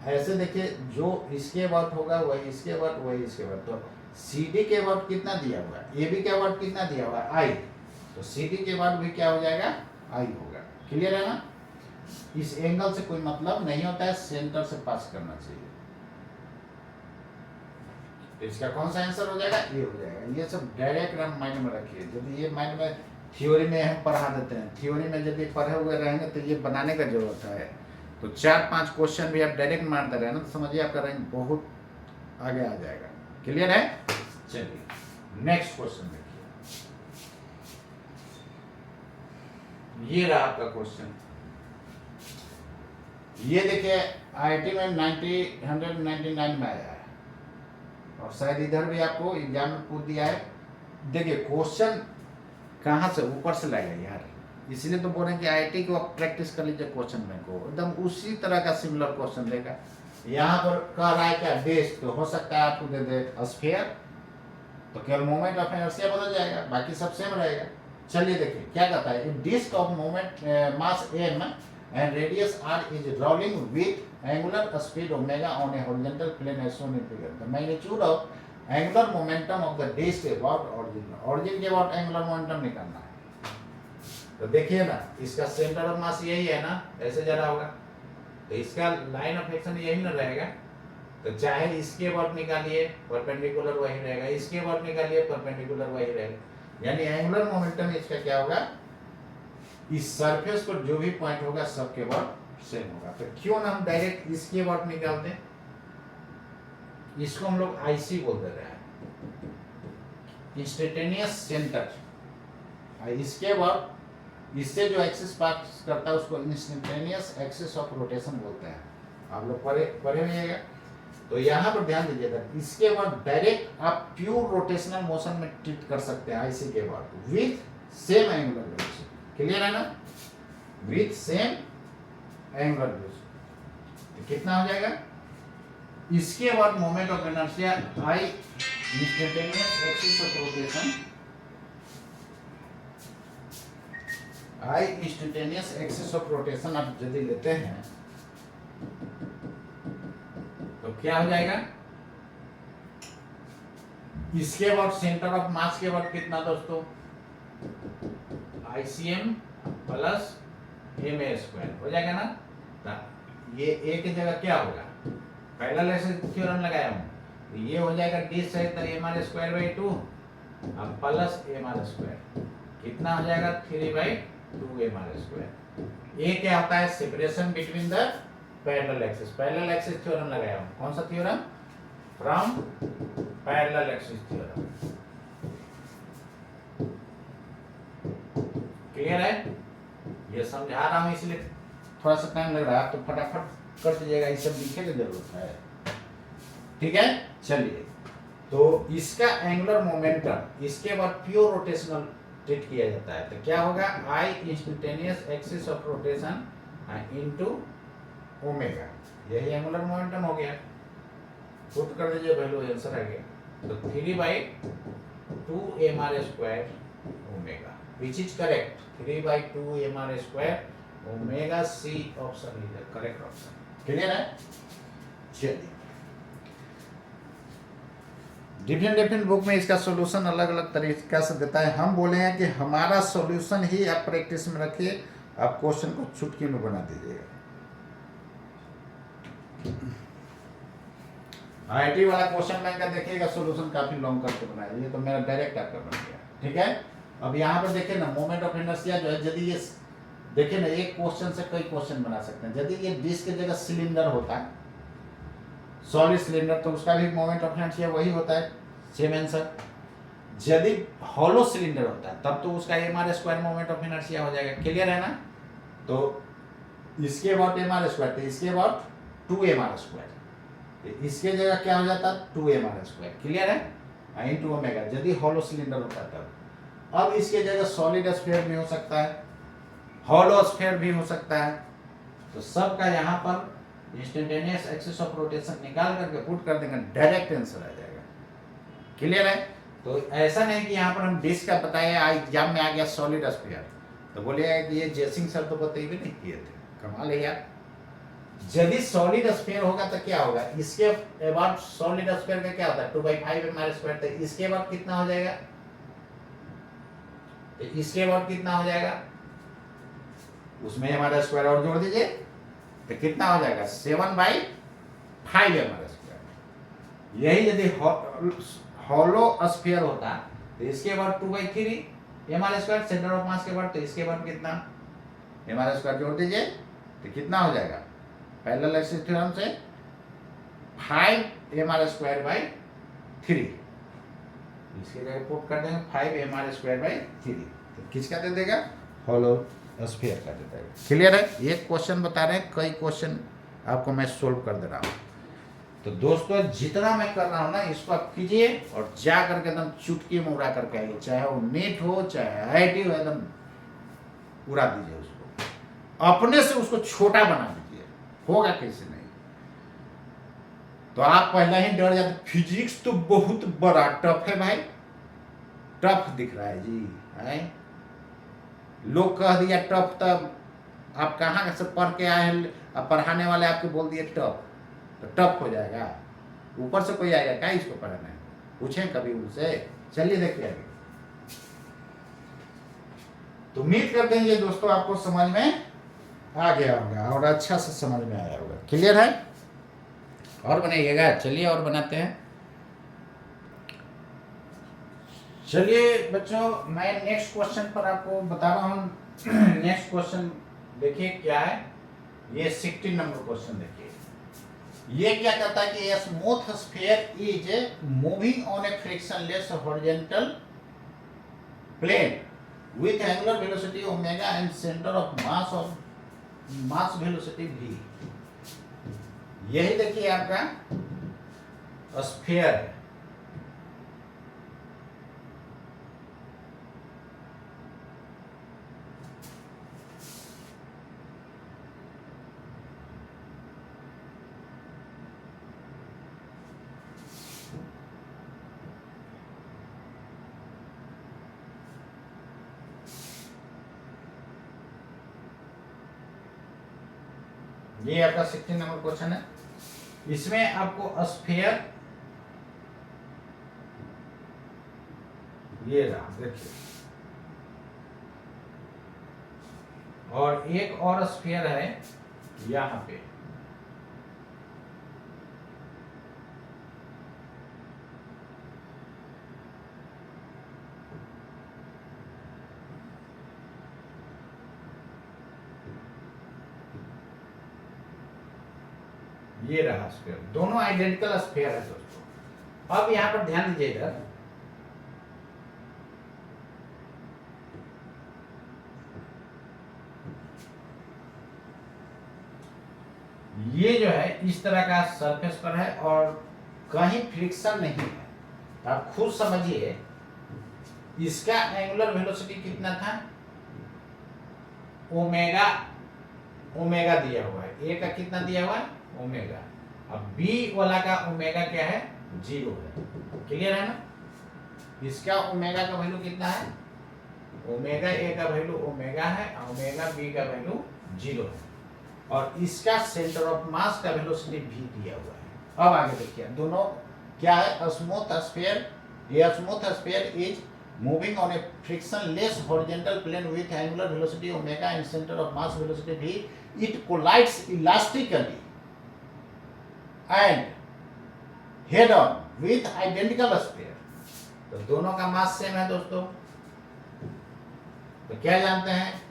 ऐसे देखिए, जो इसके बाद होगा वही इसके बाद, वही इसके बाद, तो CD के बाद कितना दिया हुआ है, AB के बाद कितना दिया हुआ है, I, तो CD के बाद भी क्या हो जाएगा, I होगा, क्लियर है ना? इस एंगल से कोई मतलब नहीं होता है, सेंटर से पास करना चाहिए। तो इसका कौन सा आंसर हो जाएगा, ये हो जाएगा। ये सब डायरेक्ट हम माइंड में रखिए, यदि ये माइंड में थ्योरी में हम पढ़ा देते हैं, थ्योरी में यदि पढ़े हुए रहेंगे तो ये बनाने का जरूरत है। तो 4-5 क्वेश्चन भी आप डायरेक्ट मारते रहे ना तो समझिए आपका रैंक बहुत आगे आ जाएगा। क्लियर है? चलिए नेक्स्ट क्वेश्चन देखिए, ये रहा आपका क्वेश्चन। ये देखिए आईआईटी में 199 में आया है और शायद इधर भी आपको एग्जाम में पूछ दिया है। देखिए क्वेश्चन कहाँ से ऊपर से लाएगा यार, इसलिए तो बोल रहे हैं कि आईआईटी को आप प्रैक्टिस कर लीजिए क्वेश्चन बैंक को, एकदम उसी तरह का सिमिलर क्वेश्चन देगा। यहाँ पर कह रहा है क्या डिस्क, तो हो सकता है आपको दे दे स्फीयर, तो केवल मोमेंट ऑफ इनर्शिया बदल जाएगा, बाकी सब सेम रहेगा। चलिए देखिए क्या कहता है, disc of moment mass m and radius r is rolling with angular speed omega on a horizontal plane as shown in figure. The magnitude of angular momentum of the disk about origin के about angular momentum निकालना है। तो देखिए ना, इसका सेंटर ऑफ मास यही है ना, ऐसे जा रहा होगा, तो इसका लाइन ऑफ एक्शन यही ना रहेगा। तो चाहे इसके अबाउट निकालिए परपेंडिकुलर वही रहेगा, इसके अबाउट निकालिए परपेंडिकुलर वही रहेगा, यानी एंगुलर मोमेंटम इसका क्या होगा, इस सरफेस पर जो भी पॉइंट होगा सबके अबाउट सेम होगा। तो क्यों ना हम डायरेक्ट इसके अबाउट निकालते हैं, इसको हम लोग आईसी बोल दे रहे हैं, इंस्टेंटेनियस सेंटर। इसके अबाउट इससे जो एक्सिस पास करता है उसको इंस्टेंटेनियस एक्सिस ऑफ रोटेशन बोलते हैं। आप लोग पढ़े रहिएगा। तो यहाँ पर ध्यान दीजिएगा, इसके बाद डायरेक्ट आप प्योर रोटेशनल मोशन में ट्रीट कर सकते हैं आईसी के बाद with same angular velocity. Clear है ना, विथ सेम एंगुलर वेलोसिटी। तो कितना हो जाएगा, इसके बाद moment of inertia I instantaneous axis of rotation, I instantaneous axis of rotation आप यदि लेते हैं तो क्या हो जाएगा, इसके बाद सेंटर ऑफ मास के बाद कितना दोस्तों, ICM प्लस ma स्क्वायर हो जाएगा ना। ये ए की जगह क्या होगा, पहला लेसन थ्योरम लगाया हूं, तो ये हो जाएगा डी सहित mr स्क्वायर बाई 2 अब प्लस mr स्क्वायर, कितना हो जाएगा 3/2 mr स्क्वायर। ये क्या होता है, separation between the parallel axis, parallel axis theorem लगाया हूं, कौन सा theorem, from parallel axis theorem. Clear है, ये समझा रहा हूं इसलिए थोड़ा सा टाइम लग रहा है, आप तो फटाफट कर दीजिएगा, ये सब लिखने की जरूरत है। ठीक है, चलिए तो इसका एंगुलर मोमेंटम इसके बाद प्योर रोटेशनल ट्रीट किया जाता है, तो क्या होगा, I instantaneous axis of rotation into omega, यही एंगुलर मोमेंटम हो गया। पुट कर दीजिए वैल्यू, आंसर आ गया। तो 3/2 mr square omega, which is correct, 3/2 mr square omega, C option is the correct option. Clear है, चलिए डिफरेंट बुक में इसका सॉल्यूशन अलग अलग तरीका से देता है। हम बोले हैं कि हमारा सॉल्यूशन ही आप प्रैक्टिस में रखिए, आप क्वेश्चन को चुटकी में बना दीजिएगा। आईआईटी वाला क्वेश्चन बैंक का देखिएगा सॉल्यूशन काफी लॉन्ग करके बनाया, ये तो मेरा डायरेक्ट आपका बन गया। ठीक है, अब यहाँ पर देखिए ना, मोमेंट ऑफ इनर्शिया जो है, यदि ये देखिए ना, एक क्वेश्चन से कई क्वेश्चन बना सकते हैं। यदि ये डिस्क की जगह सिलेंडर होता है, सॉलिड सिलेंडर, तो उसका भी मोमेंट ऑफ इनर्शिया वही होता है, सेम आंसर। यदि हॉलो सिलेंडर होता है तब तो उसका mr square moment of inertia हो जाएगा। क्लियर है ना, तो इसके अबाउट mr स्क्वायर, तो इसके अबाउट 2 mr स्क्वायर, इसके जगह क्या हो जाता, 2 mr स्क्वायर। क्लियर है, इनटू ओमेगा, यदि हॉलो सिलेंडर होता है तब। अब इसके जगह सॉलिड स्फीयर भी हो सकता है, हॉलो स्फीयर भी हो सकता है, तो सबका यहाँ पर इंस्टेंटेनियस एक्सिस ऑफ रोटेशन निकाल करके पुट कर देंगे, डायरेक्ट आंसर आ जाएगा। क्लियर है, तो ऐसा नहीं कि यहाँ पर हम डिस्क का बताया, एग्जाम में आ गया सॉलिड स्फीयर, तो बोलिए कि ये जेसिंग सर तो बताइए भी नहीं किए थे, कमाल है यार। यदि सॉलिड स्फीयर होगा तो क्या होगा, इसके अबाउट सॉलिड स्फीयर का क्या होता है, 2/5 mr स्क्वायर, तो इसके बाद कितना हो जाएगा, तो इसके बाद कितना हो जाएगा, उसमें mr स्क्वायर और जोड़ दीजिए, तो कितना हो जाएगा 7/5 mr स्क्वायर। यही यदि हॉलो स्फीयर होता तो इसके बाद 2/3 mr स्क्वायर सेंटर ऑफ मास के बाद, तो इसके बाद कितना mr स्क्वायर जोड़ दीजिए, तो कितना हो जाएगा, पैरेलल एक्सिस थ्योरम से 5mr²/3, इसके जगह पुट कर देंगे 5mr²/3, तो किसका दे देगा, हॉलो स्फीयर का दे देगा। क्लियर है, एक क्वेश्चन बता रहे हैं, कई क्वेश्चन आपको मैं सोल्व कर दे रहा हूँ। तो दोस्तों जितना मैं कर रहा हूँ ना, इसको आप कीजिए और जा करके एकदम चुटकी में उड़ा करके आइए, चाहे वो नीट हो चाहे IIT हो, एकदम उड़ा दीजिए उसको, अपने से उसको छोटा बना दीजिए, होगा कैसे नहीं। तो आप पहले ही डर जाते, फिजिक्स तो बहुत बड़ा टफ है भाई, टफ दिख रहा है जी, है लोग कह दिया टफ, तब आप कहाँ से पढ़ के आए हैं, अब पढ़ाने वाले आपके बोल दिए टफ, तो टफ हो जाएगा, ऊपर से कोई आएगा क्या इसको पढ़ाने, पूछें कभी उनसे। चलिए देखिए आगे। तो उम्मीद करते हैं ये दोस्तों आपको समझ में आ गया होगा और अच्छा से समझ में आया होगा। क्लियर है, और बनाइएगा, चलिए और बनाते हैं। चलिए बच्चों, मैं नेक्स्ट क्वेश्चन पर आपको बता रहा हूँ। नेक्स्ट क्वेश्चन देखिए क्या है, ये 16 नंबर क्वेश्चन देखिए। ये क्या कहता है कि smooth sphere is moving on a frictionless horizontal plane with angular velocity omega and centre of mass velocity v। यही देखिए आपका स्फीयर है। ये आपका 16 नंबर क्वेश्चन है। इसमें आपको स्फीयर ये रहा देखिए, और एक और स्फीयर है यहां पे, ये रहा स्फीयर, दोनों आइडेंटिकल स्फीयर है दोस्तों। अब यहां पर ध्यान दीजिए, इधर ये जो है इस तरह का सरफेस पर है और कहीं फ्रिक्शन नहीं है। आप खुद समझिए, इसका एंगुलर वेलोसिटी कितना था, ओमेगा, ओमेगा दिया हुआ है, ए का कितना दिया हुआ है, ओमेगा। अब बी वाला का ओमेगा क्या है, 0 है। क्लियर है ना, इसका ओमेगा का वैल्यू कितना है, ओमेगा ए का वैल्यू ओमेगा है, ओमेगा बी का वैल्यू 0 है, और इसका सेंटर ऑफ मास का वेलोसिटी v दिया हुआ है। अब आगे देखिए, दोनों क्या है, स्मूथ स्फीयर, ये smooth sphere is moving on a frictionless horizontal plane with angular velocity omega and center of mass velocity v. It collides elastically and head on with identical sphere. तो दोनों का मास सेम है दोस्तों। तो क्या जानते हैं,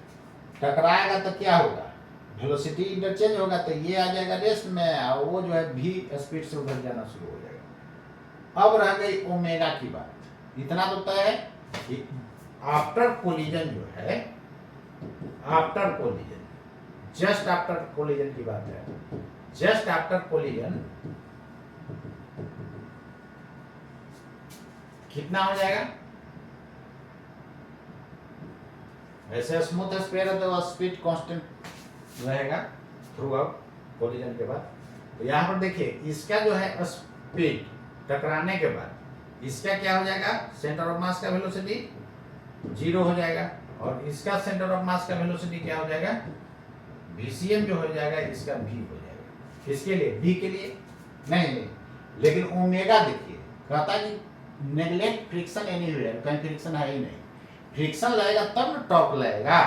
टकराएगा तो क्या होगा, वेलोसिटी इंटरचेंज होगा, तो ये आ जाएगा रेस्ट में और वो जो है v स्पीड से उधर जाना शुरू हो जाएगा। अब रह गई ओमेगा की बात, इतना तो तय है कि आफ्टर कोलिजन जो है, after collision, just after collision की बात है, जस्ट आफ्टर कोलिजन कितना हो जाएगा, ऐसे स्मूथ स्फीयर है तो स्पीड कांस्टेंट रहेगा थ्रू आउट कोलिजन के बाद। तो यहाँ पर देखिए, इसका जो है स्पीड टकराने के बाद इसका क्या हो जाएगा, सेंटर ऑफ मास का वेलोसिटी 0 हो जाएगा, और इसका सेंटर ऑफ मास का वेलोसिटी क्या हो जाएगा, VCM जो हो जाएगा, इसका v हो जाएगा। किसके लिए, v के लिए नहीं, लेकिन ओमेगा देखिए कहता है कि नेगलेक्ट फ्रिक्शन एनीवेयर, कहीं फ्रिक्शन है ही नहीं, फ्रिक्शन लगेगा तब ना टॉर्क लगेगा,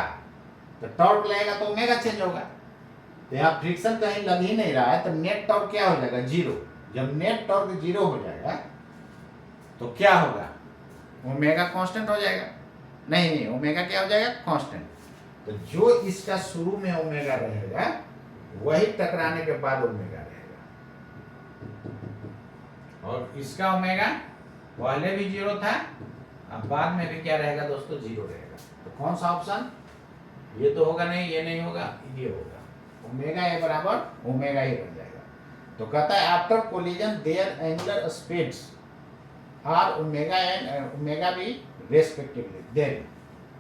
तो टॉर्क लगेगा तो ओमेगा चेंज होगा। तो यहाँ फ्रिक्शन कहीं लग ही नहीं रहा है, तो नेट टॉर्क क्या हो जाएगा, 0। जब नेट टॉर्क 0 हो जाएगा तो क्या होगा, ओमेगा कांस्टेंट हो जाएगा, नहीं ओमेगा क्या हो जाएगा, कांस्टेंट। तो जो इसका शुरू में ओमेगा रहेगा वही टकराने के बाद ओमेगा रहेगा। और इसका ओमेगा पहले भी 0 था, अब बाद में भी क्या रहेगा दोस्तों, 0 रहेगा। तो कौन सा ऑप्शन, ये तो होगा नहीं, ये नहीं होगा, ये होगा, ओमेगा ए बराबर ओमेगा ए बन जाएगा। तो कहता है after collision their angular speeds are omega and omega B respectively, then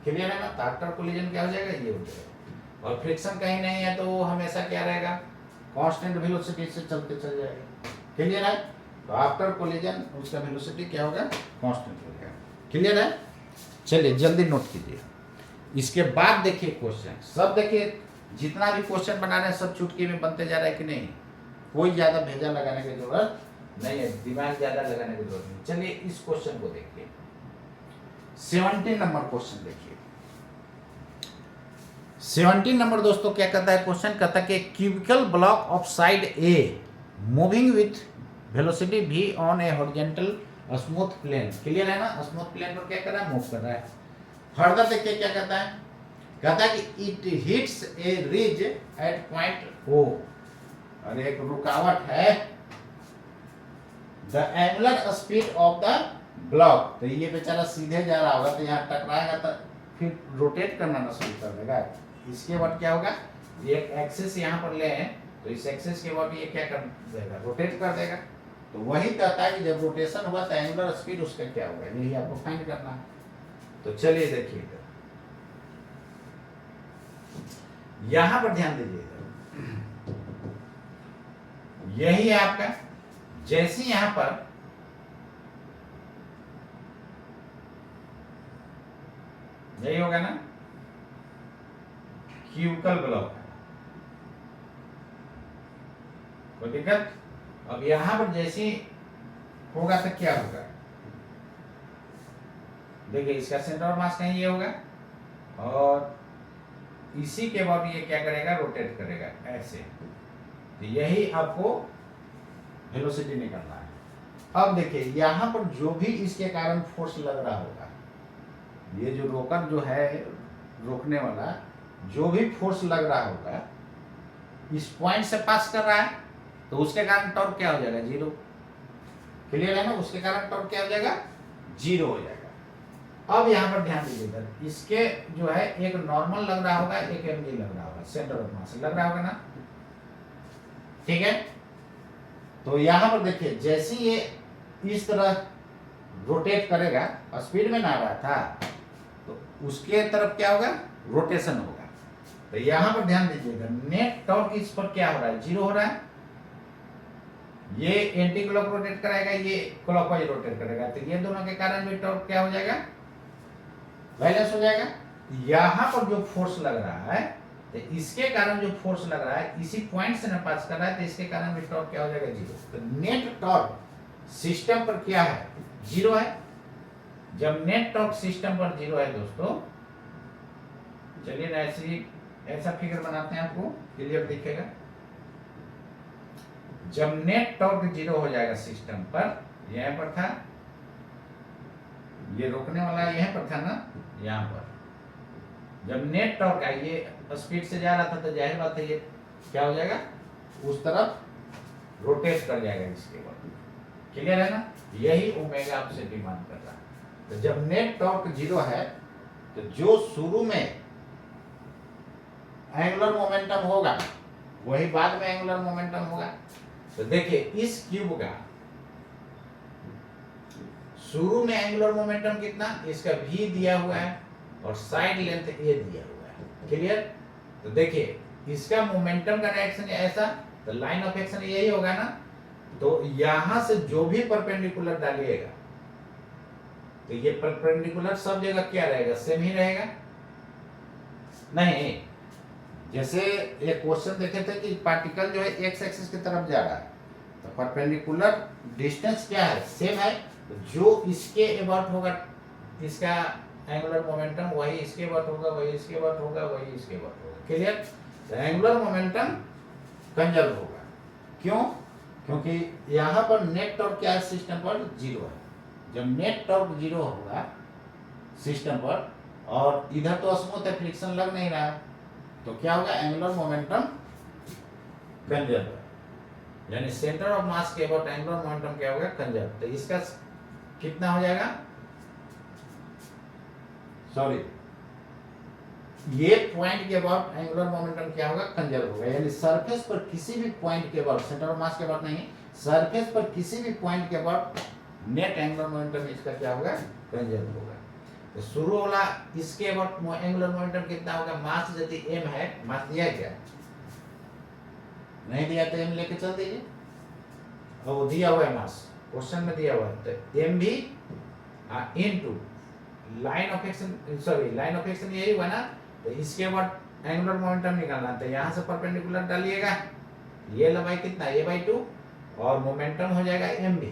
clear है ना। तो आफ्टर कोलिजन क्या हो जाएगा, ये हो जाएगा। और फ्रिक्शन कहीं नहीं है तो वो हमेशा क्या रहेगा, कांस्टेंट वेलोसिटी से चलते चल जाएगा। क्लियर है। तो आफ्टर कोलिजन उसका वेलोसिटी क्या होगा, कांस्टेंट हो जाएगा। क्लियर है। चलिए जल्दी नोट कीजिए। इसके बाद देखिए क्वेश्चन सब, देखिए जितना भी क्वेश्चन बना रहे हैं सब चुटकी में बनते जा रहा है कि नहीं, कोई ज्यादा भेजा लगाने की जरूरत नहीं है, दिमाग ज्यादा लगाने की जरूरत नहीं। चलिए इस क्वेश्चन को देखिए, 17 नंबर क्वेश्चन देखिए। 17 नंबर दोस्तों क्या कहता है क्वेश्चन, कहता है कि cubical block of side a moving with velocity v on a horizontal smooth plane. Clear है ना, स्मूथ प्लेन पर क्या कर रहा है, मूव कर रहा है। फर्दर देखिए क्या कहता है, कहता है कि it hits a ridge at point O, और एक रुकावट है, the angular speed of the block. तो ये बेचारा सीधे जा रहा होगा, तो यहाँ टकराएगा तो फिर रोटेट करना ना शुरू कर देगा। इसके बाद क्या होगा, एक एक्सिस यहाँ पर ले हैं, तो इस एक्सिस के बाद ये क्या कर देगा, रोटेट कर देगा। तो वही कहता है कि जब रोटेशन हुआ तो एंगुलर स्पीड उसका क्या होगा, यही आपको फाइंड करना है। तो चलिए देखिएगा, यहां पर ध्यान दीजिएगा, यही है आपका, जैसे यहां पर यही होगा ना, क्यूबिकल ब्लॉक है, कोई दिक्कत। अब यहां पर जैसे होगा तो क्या होगा, देखिए इसका सेंटर ऑफ मास कहीं ये होगा, और इसी के बाद ये क्या करेगा, रोटेट करेगा ऐसे। तो यही आपको वेलोसिटी निकालना है। अब देखिए यहां पर जो भी इसके कारण फोर्स लग रहा होगा, ये जो रोकर जो है, रोकने वाला जो भी फोर्स लग रहा होगा, इस पॉइंट से पास कर रहा है, तो उसके कारण टॉर्क क्या हो जाएगा, 0। क्लियर है ना, उसके कारण टॉर्क क्या हो जाएगा, 0 हो जाएगा। अब यहाँ पर ध्यान दीजिएगा, इसके जो है एक नॉर्मल लग रहा होगा, एक एमजी लग रहा होगा, सेंटर ऑफ मास लग रहा होगा ना, ठीक है। तो यहाँ पर देखिए जैसे ये इस तरह रोटेट करेगा, स्पीड में ना आ रहा था, तो उसके तरफ क्या होगा, रोटेशन होगा। तो यहाँ पर ध्यान दीजिएगा, नेट टॉर्क इस पर क्या हो रहा है, 0 हो रहा है। ये एंटी क्लॉक रोटेट कराएगा, ये क्लॉकवाइज रोटेट करेगा, तो ये दोनों के कारण भी टॉर्क क्या हो जाएगा, बैलेंस हो जाएगा। यहां पर जो फोर्स लग रहा है, तो इसके कारण जो फोर्स लग रहा है इसी पॉइंट से ना पास कर रहा है, तो इसके कारण भी टॉर्क क्या हो जाएगा, 0। तो नेट टॉर्क सिस्टम पर क्या है, 0 है। जब नेट टॉर्क सिस्टम पर 0 है दोस्तों, चलिए ऐसा फिगर बनाते हैं, आपको क्लियर दिखेगा। जब नेट टॉर्क 0 हो जाएगा सिस्टम पर, यहां पर था, ये रोकने वाला यहां पर था ना, यहां पर जब नेट टॉर्क है, ये स्पीड से जा रहा था, तो जाहिर बात है ये क्या हो जाएगा, उस तरफ रोटेट कर जाएगा इसके बाद। क्लियर है ना, यही ओमेगा आपसे डिमांड कर रहा है। तो जब नेट टॉर्क 0 है, तो जो शुरू में एंगुलर मोमेंटम होगा वही बाद में एंगुलर मोमेंटम होगा। तो देखिए इस क्यूब का शुरू में एंगुलर मोमेंटम कितना, इसका v दिया हुआ है और साइड लेंथ a दिया हुआ है। क्लियर। तो देखिए इसका मोमेंटम का डायरेक्शन ऐसा, तो लाइन ऑफ एक्शन यही होगा ना। तो यहां से जो भी परपेंडिकुलर डालिएगा, तो ये परपेंडिकुलर सब जगह क्या रहेगा, सेम ही रहेगा। नहीं, जैसे एक क्वेश्चन देखे थे कि पार्टिकल जो है एक्स एक्सिस की तरफ जा रहा है, तो परपेंडिकुलर डिस्टेंस क्या है, सेम है। तो जो इसके अबाउट होगा इसका एंगुलर मोमेंटम, वही इसके अबाउट होगा, वही इसके अबाउट होगा, वही इसके अबाउट होगा। क्लियर। तो एंगुलर मोमेंटम कंजर्व होगा। क्यों? क्योंकि यहाँ पर नेट टॉर्क क्या है सिस्टम पर, 0 है। जब नेट टॉर्क 0 होगा सिस्टम पर, और इधर तो स्मूथ है, फ्रिक्शन लग नहीं रहा है, तो क्या होगा, एंगुलर मोमेंटम कंजर्व है। यानी सेंटर ऑफ मास के अबाउट एंगुलर मोमेंटम क्या होगा, कंजर्व। तो इसका कितना हो जाएगा, सॉरी, ये पॉइंट के अबाउट एंगुलर मोमेंटम क्या होगा, कंजर्व होगा। यानी सरफेस पर किसी भी पॉइंट के अबाउट, सेंटर ऑफ मास के अबाउट नहीं, सरफेस पर किसी भी पॉइंट के अबाउट नेट एंगुलर मोमेंटम इसका क्या होगा, कंजर्व होगा। तो शुरू वाला इसके अबाउट एंगुलर मोमेंटम कितना होगा, मास यदि m है, मास दिया क्या, नहीं दिया तो m लेके चल दीजिए, और वो दिया हुआ है मास, क्वेश्चन में दिया हुआ है, तो m भी into line of action, sorry line of action यही हुआ ना, तो इसके बाद एंगुलर मोमेंटम निकालना, तो यहाँ से परपेंडिकुलर डालिएगा, ये लंबाई कितना a/2 और मोमेंटम हो जाएगा m भी,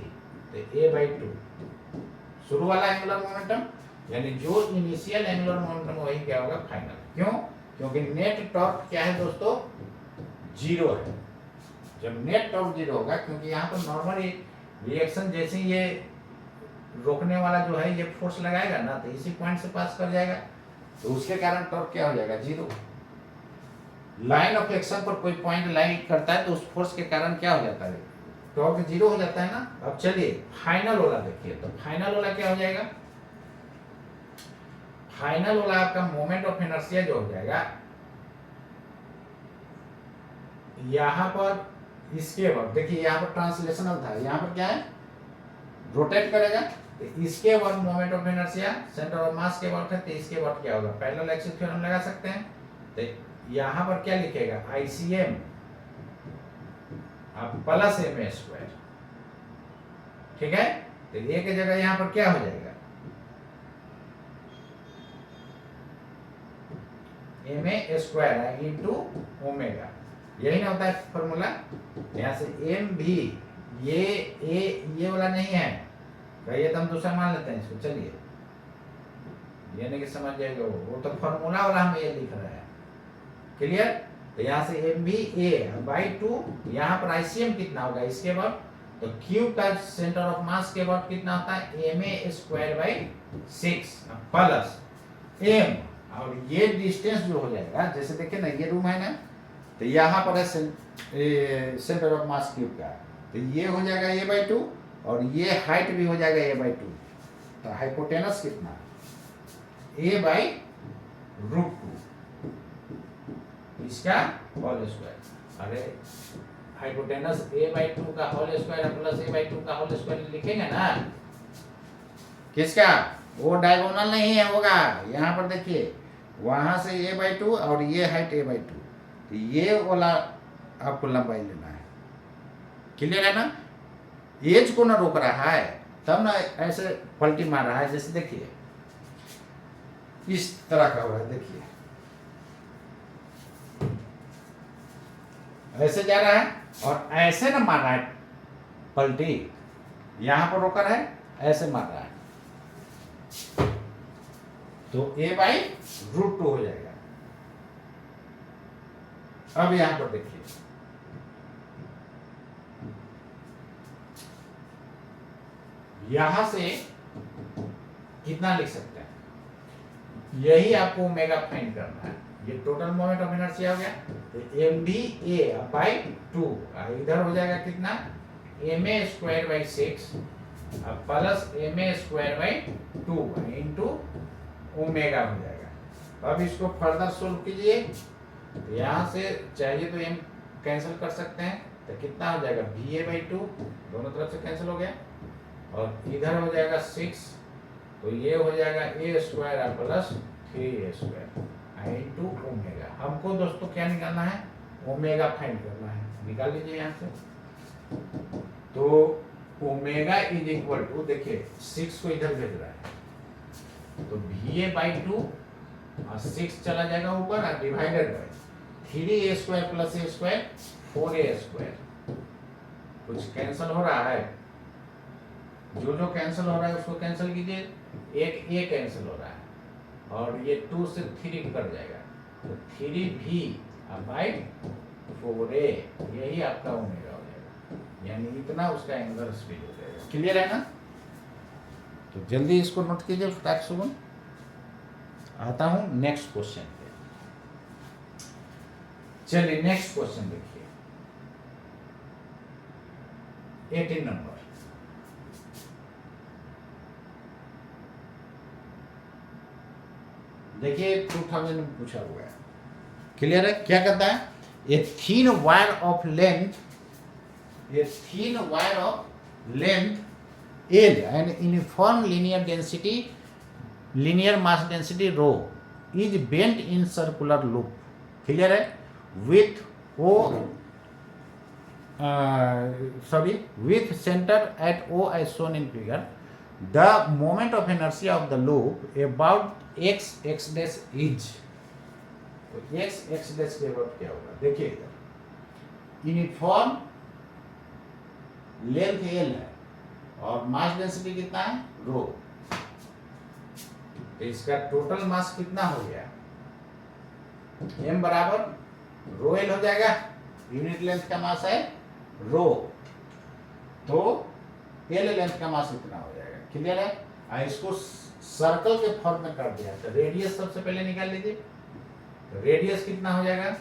तो a/2 शुरू वाला एंगुलर मोमेंटम, यानी जो इनिशियल एंगुलर मोमेंटम वही क्या होगा, फाइनल। क्यों, क्योंकि नेट टॉर्क क्या है दोस्तों, जीरो है। जब नेट टॉर्क जीरो होगा, क्योंकि यहाँ पर नॉर्मली रिएक्शन जैसे ये रोकने वाला जो है ये फोर्स लगाएगा ना, तो इसी पॉइंट से पास कर जाएगा, तो उसके कारण टॉर्क क्या हो जाएगा, जीरो। लाइन ऑफ एक्शन पर कोई पॉइंट लाई करता है तो उस फोर्स के कारण क्या हो जाता है, टॉर्क जीरो हो जाता है ना। अब चलिए फाइनल वाला देखिए, तो फाइनल वाला क्या हो जाएगा, फाइनल वाला आपका मोमेंट ऑफ इनर्शिया जो हो जाएगा, यहां पर इसके बाद देखिए, यहाँ पर ट्रांसलेशनल था, यहाँ पर क्या है, रोटेट करेगा, तो इसके बाद moment of inertia centre of मास के बाद है, तो इसके बाद क्या होगा, पैरेलल एक्सिस थ्योरम लगा सकते हैं। तो यहाँ पर क्या लिखेगा, ICM प्लस ma², ठीक है। तो ये की जगह यहाँ पर क्या हो जाएगा, ma² इंटू ओमेगा, यही ना होता है फॉर्मूला। यहाँ से m भी ये वाला नहीं है, ये तो हम दूसरा मान लेते हैं इसको, चलिए ये नहीं कि समझ जाएगा, वो तो फॉर्मूला वाला हम ये लिख रहे हैं, क्लियर। तो यहाँ से m भी a/2, यहाँ पर ICM कितना होगा इसके बाद, तो क्यूब का सेंटर ऑफ मास के बाद कितना होता है, ma²/6 प्लस m, और ये डिस्टेंस जो हो जाएगा, जैसे देखिए ना ये रूम है ना, तो यहाँ पर है सेंटर ऑफ मास क्यूब का, तो ये हो जाएगा a/2 और ये हाइट भी हो जाएगा a/2, तो हाइपोटेनस कितना, a/√2 इसका होल स्क्वायर। अरे हाइपोटेनस a/2 का होल स्क्वायर प्लस a/2 का होल स्क्वायर लिखेंगे ना, किसका, वो डायगोनल नहीं है होगा, यहाँ पर देखिए वहां से a/2 और ये हाइट a/2, तो ये वाला आपको लंबाई लेना है, क्लियर है ना। एज को ना रोक रहा है, तब ना ऐसे पलटी मार रहा है, जैसे देखिए इस तरह का हो रहा है, देखिए ऐसे जा रहा है और ऐसे ना मार रहा है पलटी, यहां पर रोकर है, ऐसे मार रहा है, तो a/√2 हो जाएगा। अब यहां पर देखिए, यहां से कितना लिख सकते हैं, यही आपको ओमेगा फाइंड करना है। ये टोटल मोमेंट ऑफ इनर्शिया हो गया, तो mva/2 इधर हो जाएगा कितना, ma²/6 plus ma²/2 into omega हो जाएगा। अब इसको फर्दर सोल्व कीजिए, तो यहाँ से चाहिए तो m कैंसिल कर सकते हैं, तो कितना हो जाएगा, va/2 दोनों तरफ से कैंसिल हो गया, और इधर हो जाएगा 6, तो ये हो जाएगा a² plus 3a² into omega. हमको दोस्तों क्या निकालना है, ओमेगा फाइंड करना है, निकाल लीजिए यहाँ से। तो ओमेगा इज इक्वल टू, देखिए 6 को इधर भेज रहा है, तो va/2 और 6 चला जाएगा ऊपर और divided by 3a² plus a², 4a², कुछ कैंसिल हो रहा है, जो कैंसिल हो रहा है उसको कैंसिल कीजिए, एक a कैंसिल हो रहा है और ये 2 से 3 कट जाएगा, तो 3v/4a, यही आपका ओमेगा हो जाएगा, यानी इतना उसका एंगुलर स्पीड हो जाएगा। क्लियर है ना। तो जल्दी इसको नोट कीजिए फटाक से। आता हूं नेक्स्ट क्वेश्चन पे। चलिए नेक्स्ट क्वेश्चन देखिए, 18 नंबर। देखिए 2000 में पूछा हुआ है, क्लियर है? क्या कहता है? A thin wire of length, a thin wire of length L and uniform linear density, linear mass density rho is bent in circular loop, clear है? With with center at O as shown in figure. The moment of inertia of the loop about x dash is, तो x dash के about क्या होगा? देखिए इधर यूनिफॉर्म लेंथ L है और मास डेंसिटी कितना है? रो। तो इसका टोटल मास कितना हो गया? m बराबर रो एल हो जाएगा, यूनिट लेंथ का मास है रो, तो एल लेंथ का मास इतना हो जाएगा, क्लियर है? इसको सर्कल के फॉर्म में कर दिया, तो रेडियस सबसे पहले निकाल लीजिए। तो रेडियस कितना हो जाएगा?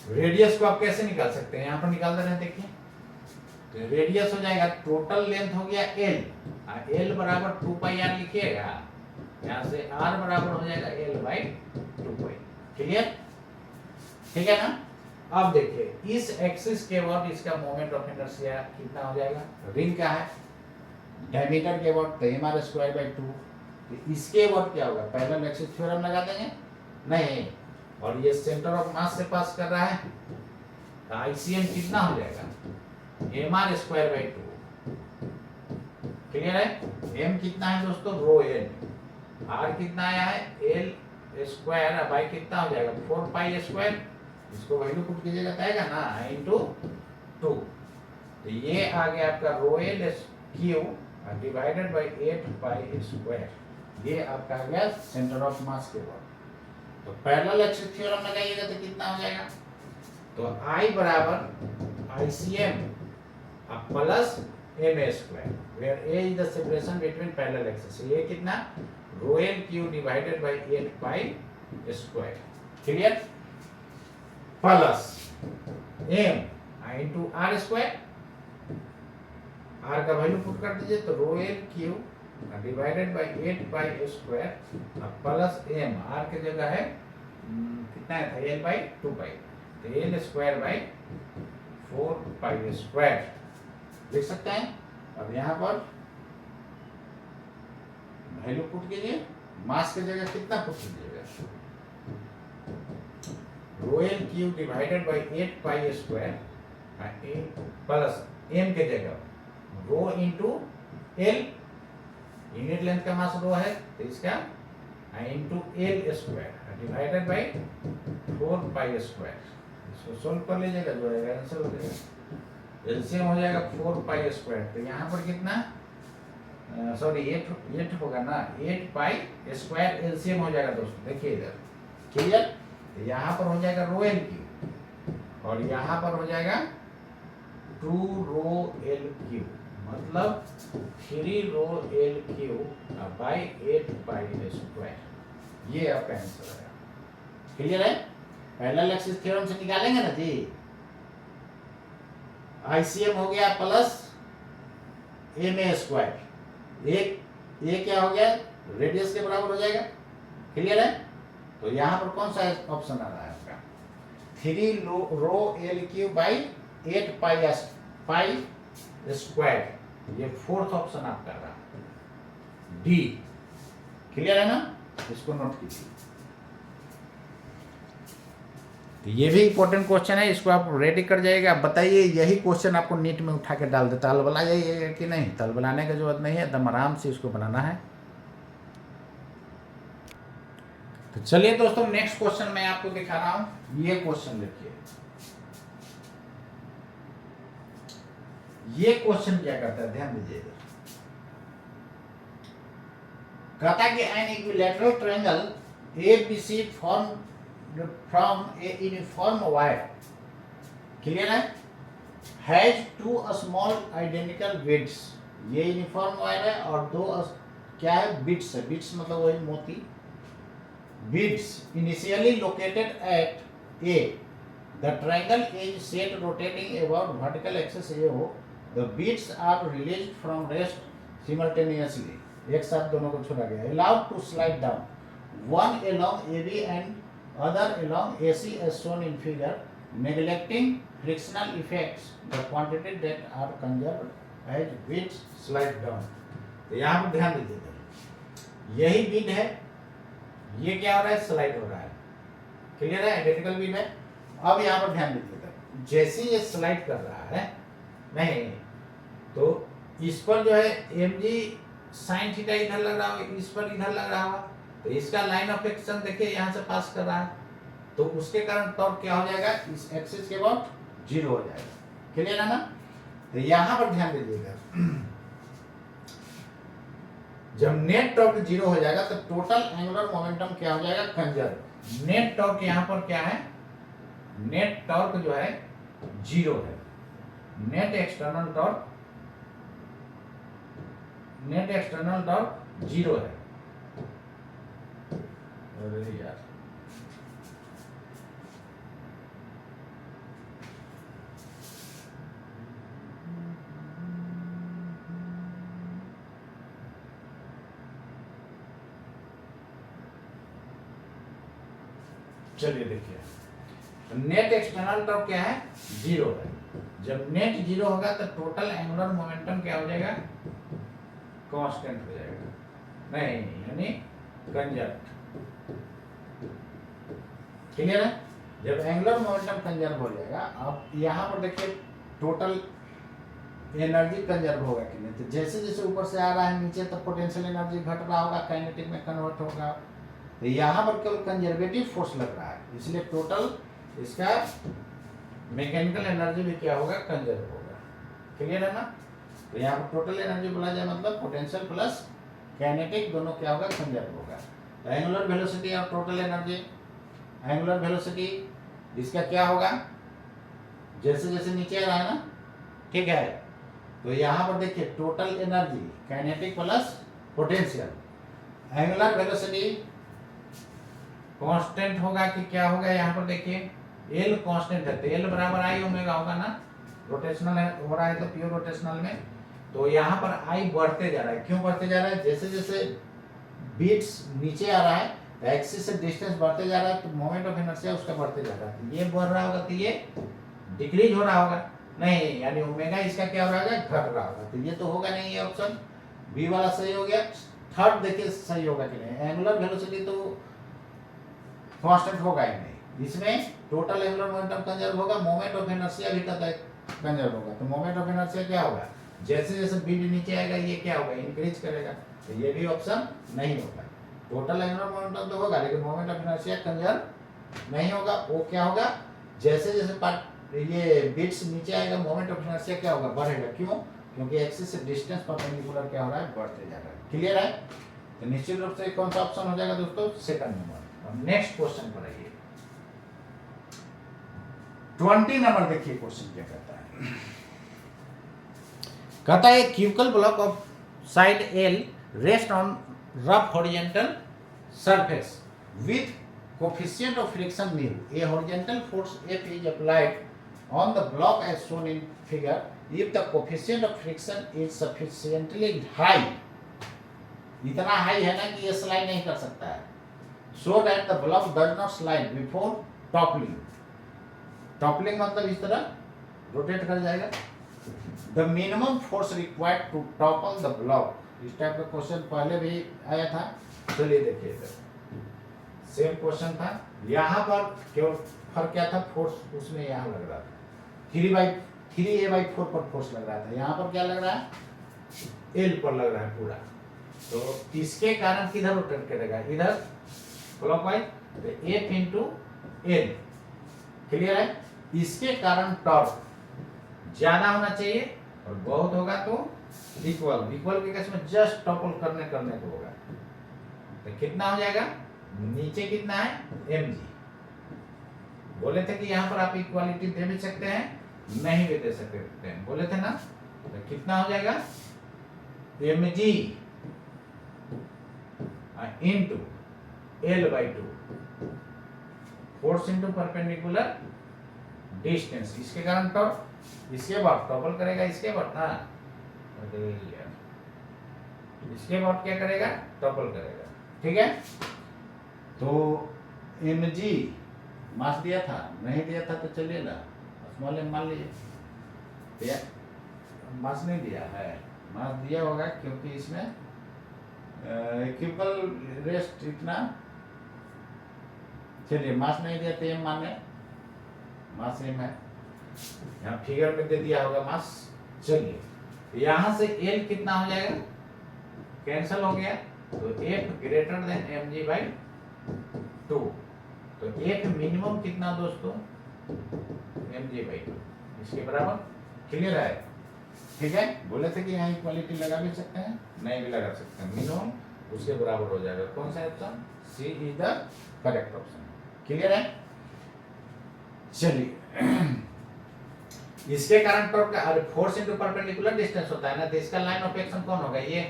रेडियस को आप कैसे निकाल सकते हैं? यहाँ पर निकाल दे रहे हैं, देखिए। तो रेडियस हो जाएगा, टोटल लेंथ हो गया एल, एल बराबर 2 पाई आर लिखिएगा, यहाँ से आर बराबर हो जाएगा एल बाई 2 पाई, क्लियर? ठीक है ना? अब देखिए इस एक्सिस के अबाउट इसका मोमेंट ऑफ इनर्शिया कितना हो जाएगा? रिंग का है, डायमीटर के अबाउट तो एम आर स्क्वायर बाई 2, तो इसके अबाउट क्या होगा? पैरेलल एक्सिस थ्योरम लगा देंगे, नहीं, और ये सेंटर ऑफ मास से पास कर रहा है, तो आईसीएम कितना हो जाएगा? M R square by 2, clear है? एम कितना है दोस्तों? रो एल, आर कितना आया है? एल स्क्वायर बाई कितना हो जाएगा? 4 पाई स्क्वायर, इसको वैल्यू पुट कीजिएगा तो आएगा ना, इनटू 2, तो ये आ गया आपका रो L Q divided by 8 pi square, ये आपका आ गया सेंटर ऑफ मास के बाद। तो पैरेलल एक्सिस थ्योरम लगाइएगा तो कितना हो जाएगा? तो आई बराबर ICM plus M a square, where a is the separation between parallel axis, ये कितना? Rho L Q divided by 8 pi square, clear? Plus M into R square, R का वैल्यू पुट कर दीजिए, तो rho L Q divided by 8 pi square plus M, R की जगह है कितना था? एल बाई 2 पाई, तो L square by 4 pi square लिख सकते हैं। अब यहाँ पर वैल्यू पुट कीजिए, मास की जगह कितना पुट कीजिएगा? Rho L Q divided by 8 pi square plus M के जगह rho into L, unit length का मास रो है, तो इसका into L square divided by 4 pi square, इसको सोल्व कर लीजिएगा, जो आएगा आंसर हो जाएगा, एलसीएम हो जाएगा 4 पाई स्क्वायर, तो यहाँ पर कितना? सॉरी 8 होगा ना, 8 पाई स्क्वायर एलसीएम हो जाएगा दोस्तों, देखिए इधर, क्लियर? तो यहाँ पर हो जाएगा रो एल क्यू और यहाँ पर हो जाएगा 2 रो एल क्यू, मतलब 3 रो L Q by 8 pi square, ये आपका आंसर है, क्लियर है? पैरेलल एक्सिस थ्योरम से निकालेंगे ना जी। आईसीएम हो गया प्लस एम ए स्क्वायर, एक ये क्या हो गया? रेडियस के बराबर हो जाएगा, क्लियर है? तो यहाँ पर कौन सा ऑप्शन आ रहा है आपका? 3 रो L Q by 8 pi square, ये फोर्थ ऑप्शन आपका रहा, डी, क्लियर है ना? इसको नोट कीजिए। तो ये भी इंपॉर्टेंट क्वेश्चन है, इसको आप रेडी कर जाइएगा। बताइए यही क्वेश्चन आपको नीट में उठा के डाल देता, तलबला जाइए कि नहीं? तलबलाने की जरूरत नहीं है, एकदम आराम से इसको बनाना है। तो चलिए दोस्तों नेक्स्ट क्वेश्चन मैं आपको दिखा रहा हूं, ये क्वेश्चन देखिए। ये क्वेश्चन क्या करता है, ध्यान दीजिएगा। कहता है कि an equilateral triangle ABC form from a uniform wire, clear है? Has 2 small identical bits, ये यूनिफॉर्म वायर है और 2 क्या है? बिट्स है, बिट्स मतलब वही मोती, bits initially located at A, the triangle is set rotating about vertical axis, ये हो the beads are release from rest simultaneously, एक साथ दोनों को छोड़ा गया, allowed to slide down one along AB and other along AC as shown in figure, neglecting frictional effects, the quantity that are conserved as beats slide down. तो यहाँ पर ध्यान दीजिएगा, यही बीट है, ये क्या हो रहा है, स्लाइड हो रहा है, क्लियर है, आइडेंटिकल बीट है। अब यहाँ पर ध्यान दीजिएगा, जैसे ये स्लाइड कर रहा है नहीं तो इस पर जो है mg sin थीटा इधर लग रहा होगा, इस पर इधर लग रहा होगा, तो इसका लाइन ऑफ एक्शन देखिए यहाँ से पास कर रहा है, तो उसके कारण टॉर्क क्या हो जाएगा, इस एक्सिस के बाद 0 हो जाएगा, क्लियर है ना। तो यहाँ पर ध्यान दीजिएगा, जब नेट टॉर्क 0 हो जाएगा तो टोटल एंगुलर मोमेंटम क्या हो जाएगा, कंजर्व। नेट टॉर्क यहाँ पर क्या है, नेट टॉर्क जो है 0 है, नेट एक्सटर्नल टॉर्क 0 है। अरे यार चलिए देखिए, नेट एक्सटर्नल टॉर्क क्या है, 0 है। जब नेट 0 होगा तो टोटल एंगुलर मोमेंटम क्या हो जाएगा, कांस्टेंट हो जाएगा, नहीं यानी कंजर्व, क्लियर है। जब एंगुलर मोमेंटम कंजर्व हो जाएगा, अब यहाँ पर देखिए टोटल एनर्जी कंजर्व होगा कि नहीं, तो जैसे जैसे ऊपर से आ रहा है नीचे तो पोटेंशियल एनर्जी घट रहा होगा, काइनेटिक में कन्वर्ट होगा, तो यहाँ पर केवल कंजर्वेटिव फोर्स लग रहा है, इसलिए टोटल इसका मैकेनिकल एनर्जी भी क्या होगा, कंजर्व होगा, क्लियर है ना। तो यहाँ पर टोटल एनर्जी बोला जाए मतलब पोटेंशियल प्लस काइनेटिक दोनों क्या होगा, कंजर्व होगा। एंगुलर वेलोसिटी और टोटल एनर्जी, एंगुलर वेलोसिटी इसका क्या होगा, जैसे जैसे नीचे आ रहा है ना, ठीक है, तो यहाँ पर देखिए total energy kinetic plus potential, angular velocity constant होगा कि क्या होगा, यहाँ पर देखिए L कांस्टेंट है तो L बराबर I ओमेगा होगा ना, रोटेशनल है हो रहा है तो प्योर रोटेशनल में, तो यहाँ पर I बढ़ते जा रहा है, क्यों बढ़ते जा रहा है, जैसे जैसे बीट्स नीचे आ रहा है एक्सिस से डिस्टेंस बढ़ते जा रहा है, तो मोमेंट ऑफ इनर्शिया उसका बढ़ते जा रहा है, तो ये बढ़ रहा होगा तो ये डिक्रीज हो रहा होगा, नहीं यानी ओमेगा इसका क्या हो रहा है, घट रहा होगा, तो ये तो होगा नहीं, ये ऑप्शन बी वाला सही हो गया। थर्ड देखिए सही होगा कि नहीं, एंगुलर वेलोसिटी तो कांस्टेंट होगा ही नहीं, इसमें टोटल एंगुलर मोमेंटम कंजर्व होगा, मोमेंट ऑफ इनर्शिया भी कंजर्व होगा, तो मोमेंट ऑफ इनर्शिया क्या होगा, जैसे जैसे बीट नीचे आएगा ये क्या होगा, इंक्रीज करेगा, तो ये भी ऑप्शन नहीं होगा। टोटल एंगुलर मोमेंटम तो होगा लेकिन मोमेंट ऑफ इनर्शिया कंजर्व नहीं होगा, वो क्या होगा, जैसे जैसे पार्ट ये बीट्स नीचे आएगा मोमेंट ऑफ इनर्शिया क्या होगा, बढ़ेगा, क्यों, क्योंकि एक्सिस से डिस्टेंस परपेंडिकुलर क्या हो रहा है, बढ़ते जा रहा है, क्लियर है। तो निश्चित रूप से कौन सा ऑप्शन हो जाएगा दोस्तों, सेकंड नंबर। नेक्स्ट क्वेश्चन पर आइए, 20 नंबर देखिए क्वेश्चन क्या कहता है, कहता है cubical block of side L rest on rough horizontal surface with coefficient of friction μ, a horizontal force F is applied on the block as shown in figure if the coefficient of friction is sufficiently high, इतना हाई है ना कि ये स्लाइड नहीं कर सकता है, so that the block does not slide before toppling, toppling मतलब इस तरह रोटेट कर जाएगा, the minimum force required to topple the block, इस टाइप का क्वेश्चन पहले भी आया था, चलिए देखिए इधर सेम क्वेश्चन था, यहाँ पर केवल फर्क क्या था, फोर्स उसमें यहाँ लग रहा था 3a/4 पर फोर्स लग रहा था, यहाँ पर क्या लग रहा है, L पर लग रहा है पूरा, तो इसके कारण किधर रोटेट करेगा, इधर क्लॉकवाइज, तो F इंटू L, क्लियर है। इसके कारण टॉर्क ज्यादा होना चाहिए और बहुत होगा तो इक्वल, इक्वल के केस में जस्ट टॉपल करने को होगा, तो कितना हो जाएगा, नीचे कितना है mg, बोले थे कि यहाँ पर आप इक्वालिटी दे भी सकते हैं, नहीं भी दे सकते हैं, बोले थे ना, तो कितना हो जाएगा mg into L/2, force into perpendicular distance, इसके कारण टॉर्क, इसके बाद टॉपल करेगा इसके बाद ना, अरे यार, इसके बाद क्या करेगा, टॉपल करेगा, ठीक है। तो mg मास दिया था, नहीं दिया था तो चलिए ना स्मॉल m मान लीजिए, तो यार मास नहीं दिया है, मास दिया होगा क्योंकि इसमें इक्विबल रेस्ट इतना, चलिए मास नहीं दिया तो m माने, मास m है, यहाँ फिगर में दे दिया होगा मास। चलिए यहाँ से L कितना हो जाएगा, कैंसल हो गया, तो F ग्रेटर देन mg/2, तो F मिनिमम कितना दोस्तों, mg/2, इसके बराबर, क्लियर है, ठीक है। बोले थे कि यहाँ इक्वालिटी लगा भी सकते हैं, नहीं भी लगा सकते हैं, मिनिमम उसके बराबर हो जाएगा, कौन सा option, C is the correct option, clear है। चलिए इसके कारण टॉर्क का फोर्स इनटू परपेंडिकुलर डिस्टेंस होता है ना, तो इसका लाइन ऑफ एक्शन कौन होगा, ये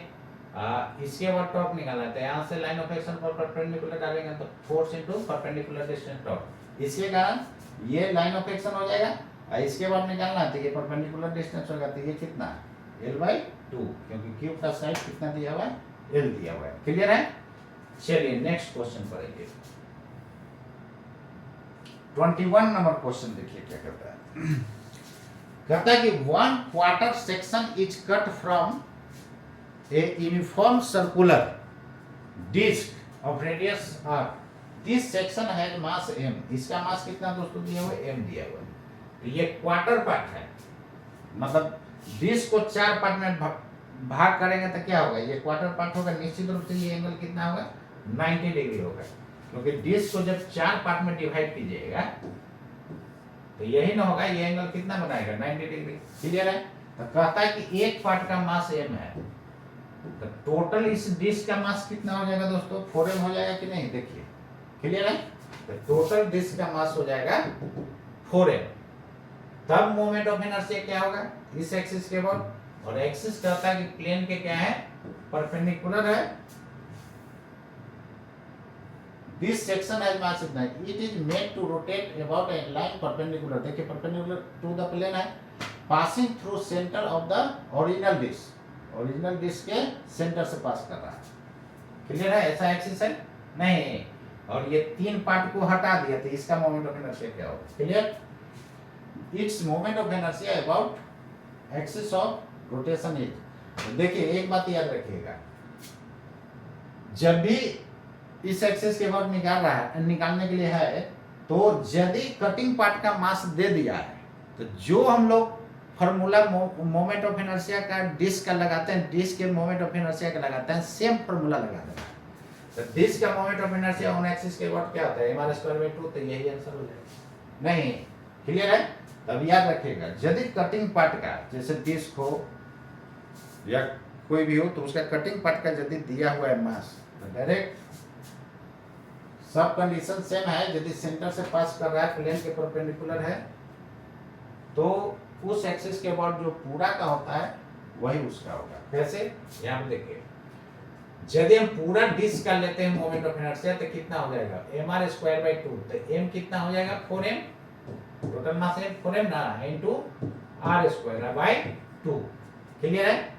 इसके बाद टॉर्क निकालना है, यहाँ से लाइन ऑफ एक्शन पर परपेंडिकुलर डालेंगे तो force into perpendicular distance torque, इसके कारण ये लाइन ऑफ एक्शन हो जाएगा, और इसके बाद निकालना है तो ये परपेंडिकुलर डिस्टेंस होगा, तो ये कितना L/2, क्योंकि क्यूब का साइड कितना दिया हुआ है, L दिया हुआ है, क्लियर है। चलिए नेक्स्ट क्वेश्चन पढ़ेंगे, 21 नंबर क्वेश्चन देखिए क्या करता है। कहता है कि 1/4 section is cut from a uniform circular disc of radius r, this section has mass m, इसका मास कितना दोस्तों दिया हुआ है, m दिया हुआ है, तो ये क्वार्टर पार्ट है, मतलब डिस्क को 4 पार्ट में भाग करेंगे तो क्या होगा, ये क्वार्टर पार्ट होगा, निश्चित रूप से ये एंगल कितना होगा, 90 डिग्री होगा, क्योंकि डिस्क को जब 4 पार्ट में डिवाइड कीजिएगा तो यही ना होगा, ये एंगल कितना बनाएगा, 90 डिग्री, क्लियर है। तो कहता है कि एक पार्ट का मास m है, तो टोटल इस डिस्क का मास कितना हो जाएगा दोस्तों, 4m हो जाएगा कि नहीं, देखिए क्लियर है, तो टोटल डिस्क का मास हो जाएगा 4m, तब मोमेंट ऑफ इनर्शिया क्या होगा, इस एक्सिस के बाद, और एक्सिस कहता है कि प्लेन के क्या है, परपेंडिकुलर है, दिस सेक्शन हैज मास इतना, it is made to rotate about a line perpendicular, देखिए परपेंडिकुलर टू द प्लेन है, passing through centre of the original disc, original disc के सेंटर से पास कर रहा है, क्लियर है, ऐसा एक्सिस है नहीं, और ये 3 पार्ट को हटा दिया तो इसका मोमेंट ऑफ इनर्शिया क्या होगा, clear, its moment of inertia about axis of rotation is, देखिए एक बात याद रखिएगा, जब भी इस एक्सिस के बाद निकालने के लिए है, तो यदि कटिंग पार्ट का मास दे दिया है, तो जो हम लोग फॉर्मूला मोमेंट ऑफ इनर्शिया का डिस्क का लगाते हैं, डिस्क के मोमेंट ऑफ इनर्शिया का लगाते हैं, सेम फॉर्मूला लगा देना है, तो डिस्क का moment of inertia on axis के बाद क्या होता है, m²/2, तो यही आंसर हो जाएगा, नहीं, क्लियर है। तब याद रखिएगा, यदि कटिंग पार्ट का जैसे डिस्क हो या कोई भी हो, तो उसका कटिंग पार्ट का यदि दिया हुआ है मास, तो डायरेक्ट सब कंडीशन सेम है, यदि सेंटर से पास कर रहा है, प्लेन के परपेंडिकुलर है, तो उस एक्सिस के बाद जो पूरा का होता है वही उसका होगा, कैसे, यहाँ पे देखिए, यदि हम पूरा डिस्क का लेते हैं मोमेंट ऑफ इनर्शिया तो कितना हो जाएगा, mr²/2, तो m कितना हो जाएगा, 4m, टोटल मास है 4m ना, इनटू r²/2, क्लियर है।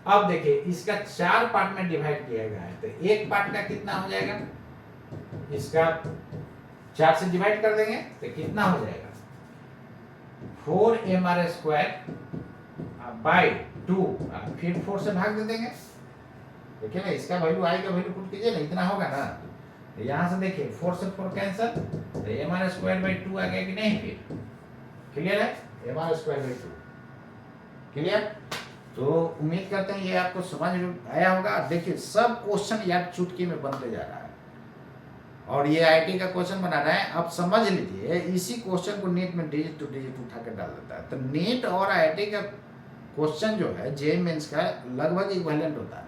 अब देखिए इसका 4 पार्ट में डिवाइड किया गया है, तो एक पार्ट का कितना हो जाएगा, इसका 4 से डिवाइड कर देंगे तो कितना हो जाएगा, 4mr²/2, फिर 4 से भाग दे देंगे, देखिए ना, इसका वैल्यू आई का वैल्यू पुट कीजिए ना, इतना होगा ना, तो यहाँ से देखिए 4 से 4 कैंसिल, तो mr²/2 आ गया कि नहीं, फिर क्लियर है, mr²/2, क्लियर। तो उम्मीद करते हैं ये आपको समझ आया होगा। देखिए सब क्वेश्चन यार चुटकी में बनते जा रहा है, और ये आईटी का क्वेश्चन बना रहा है, आप समझ लीजिए, इसी क्वेश्चन को नीट में डिजिट टू डिजिट उठा कर डाल देता है। तो नीट और आईटी का क्वेश्चन जो है जेईई मेंस का लगभग इक्विवेलेंट होता है,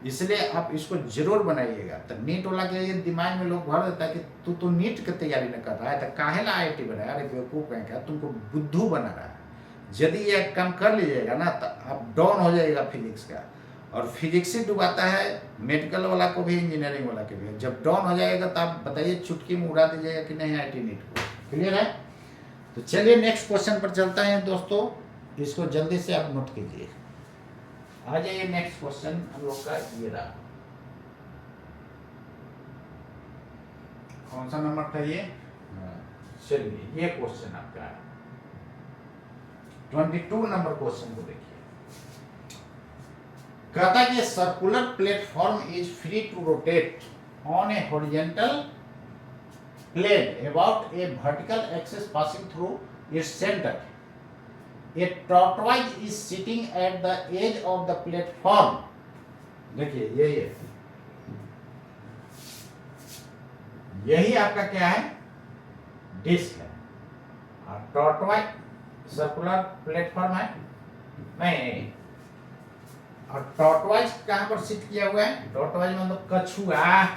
इसलिए आप इसको जरूर बनाइएगा। तो नीट वाला के ये दिमाग में लोग भर देता है कि तू तो नीट की तैयारी न कर रहा है, तो काहे ना आईटी बनाया, अरे बेवकूफ कहें क्या, तुमको बुद्धू बना रहा है। यदि ये काम कर लीजिएगा ना, तो आप डाउन हो जाएगा फिजिक्स का, और फिजिक्स ही डुबाता है मेडिकल वाला को भी, इंजीनियरिंग वाला के भी। जब डाउन हो जाएगा तो आप बताइए चुटकी में उड़ा दीजिएगा कि नहीं आईटी नीट को, क्लियर है। तो चलिए नेक्स्ट क्वेश्चन पर चलता है दोस्तों, इसको जल्दी से आप नोट कीजिए। आ जाइए नेक्स्ट क्वेश्चन हम लोग का ये रहा, कौन सा नंबर था ये? चलिए ये क्वेश्चन आपका है 22 नंबर क्वेश्चन को देखिए। कहता है कि circular platform is free to rotate on a horizontal plane about a vertical axis passing through its centre. A tortoise is sitting at the edge of the platform. देखिए यही आपका क्या है? डिस्क है। और टॉर्टोइज सर्कुलर प्लेटफॉर्म है नहीं, और टॉर्टोइज कहां पर सिट किया हुआ है? टॉर्टोइज मतलब कछुआ।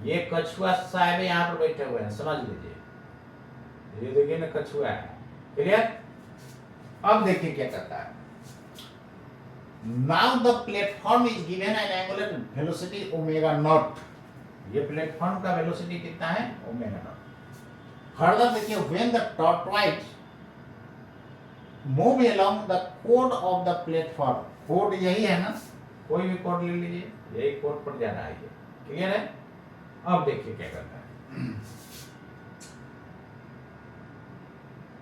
ये कछुआ साहब यहाँ पर बैठे हुए हैं, समझ लीजिए। ये देखिए ना कछुआ है, क्लियर? अब देखिए क्या करता है। Now the platform is given an angular velocity omega naught. ये प्लेटफॉर्म का वेलोसिटी कितना है? Omega naught. फर्दर देखिए, when the tortoise move along the code of the platform. Code यही है ना, कोई भी कोड ले लीजिए, यही कोड पर जाना है। क्लियर है? अब देखिए क्या करता है।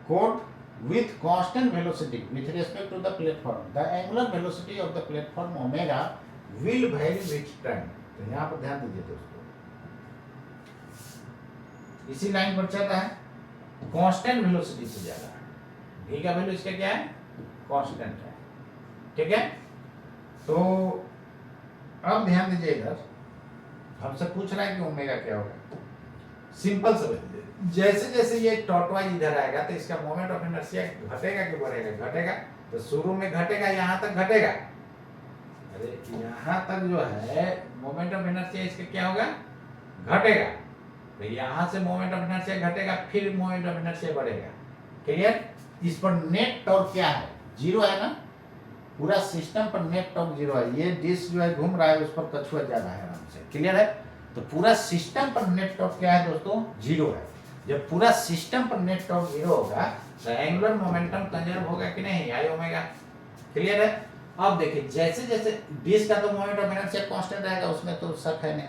Code with constant velocity with respect to the platform, the angular velocity of the platform omega will vary with time। तो यहाँ पर ध्यान दीजिए दोस्तों, इसी लाइन पर चल रहा है, कांस्टेंट वेलोसिटी से जा रहा है। v का वैल्यू इसका क्या है? कांस्टेंट है, ठीक है? तो अब ध्यान दीजिए, इधर हमसे पूछ रहा है कि ओमेगा क्या होगा। सिंपल समझ लीजिए, जैसे जैसे ये टॉर्टोइज इधर आएगा तो इसका मोमेंट ऑफ इनर्शिया घटेगा कि बढ़ेगा? घटेगा। तो शुरू में घटेगा, यहाँ तक घटेगा। अरे यहाँ तक जो है मोमेंट ऑफ इनर्शिया इसका क्या होगा? घटेगा। तो यहाँ से मोमेंट ऑफ इनर्शिया घटेगा, फिर मोमेंट ऑफ इनर्शिया बढ़ेगा। क्लियर? इस पर नेट टॉर्क क्या है? जीरो है ना। पूरा सिस्टम पर नेट टॉर्क जीरो है। ये डिस्क जो है घूम रहा है, उस पर कछुआ जा रहा है आराम से। क्लियर है? तो पूरा सिस्टम पर नेट टॉर्क क्या है दोस्तों? जीरो है। जब पूरा सिस्टम पर नेट टॉर्क जीरो होगा तो एंगुलर मोमेंटम कंजर्व होगा कि नहीं? आई ओमेगा। क्लियर है? अब देखिए, जैसे जैसे डिस्क का तो मोमेंट ऑफ इनर्शिया कांस्टेंट रहेगा, उसमें तो शक है नहीं।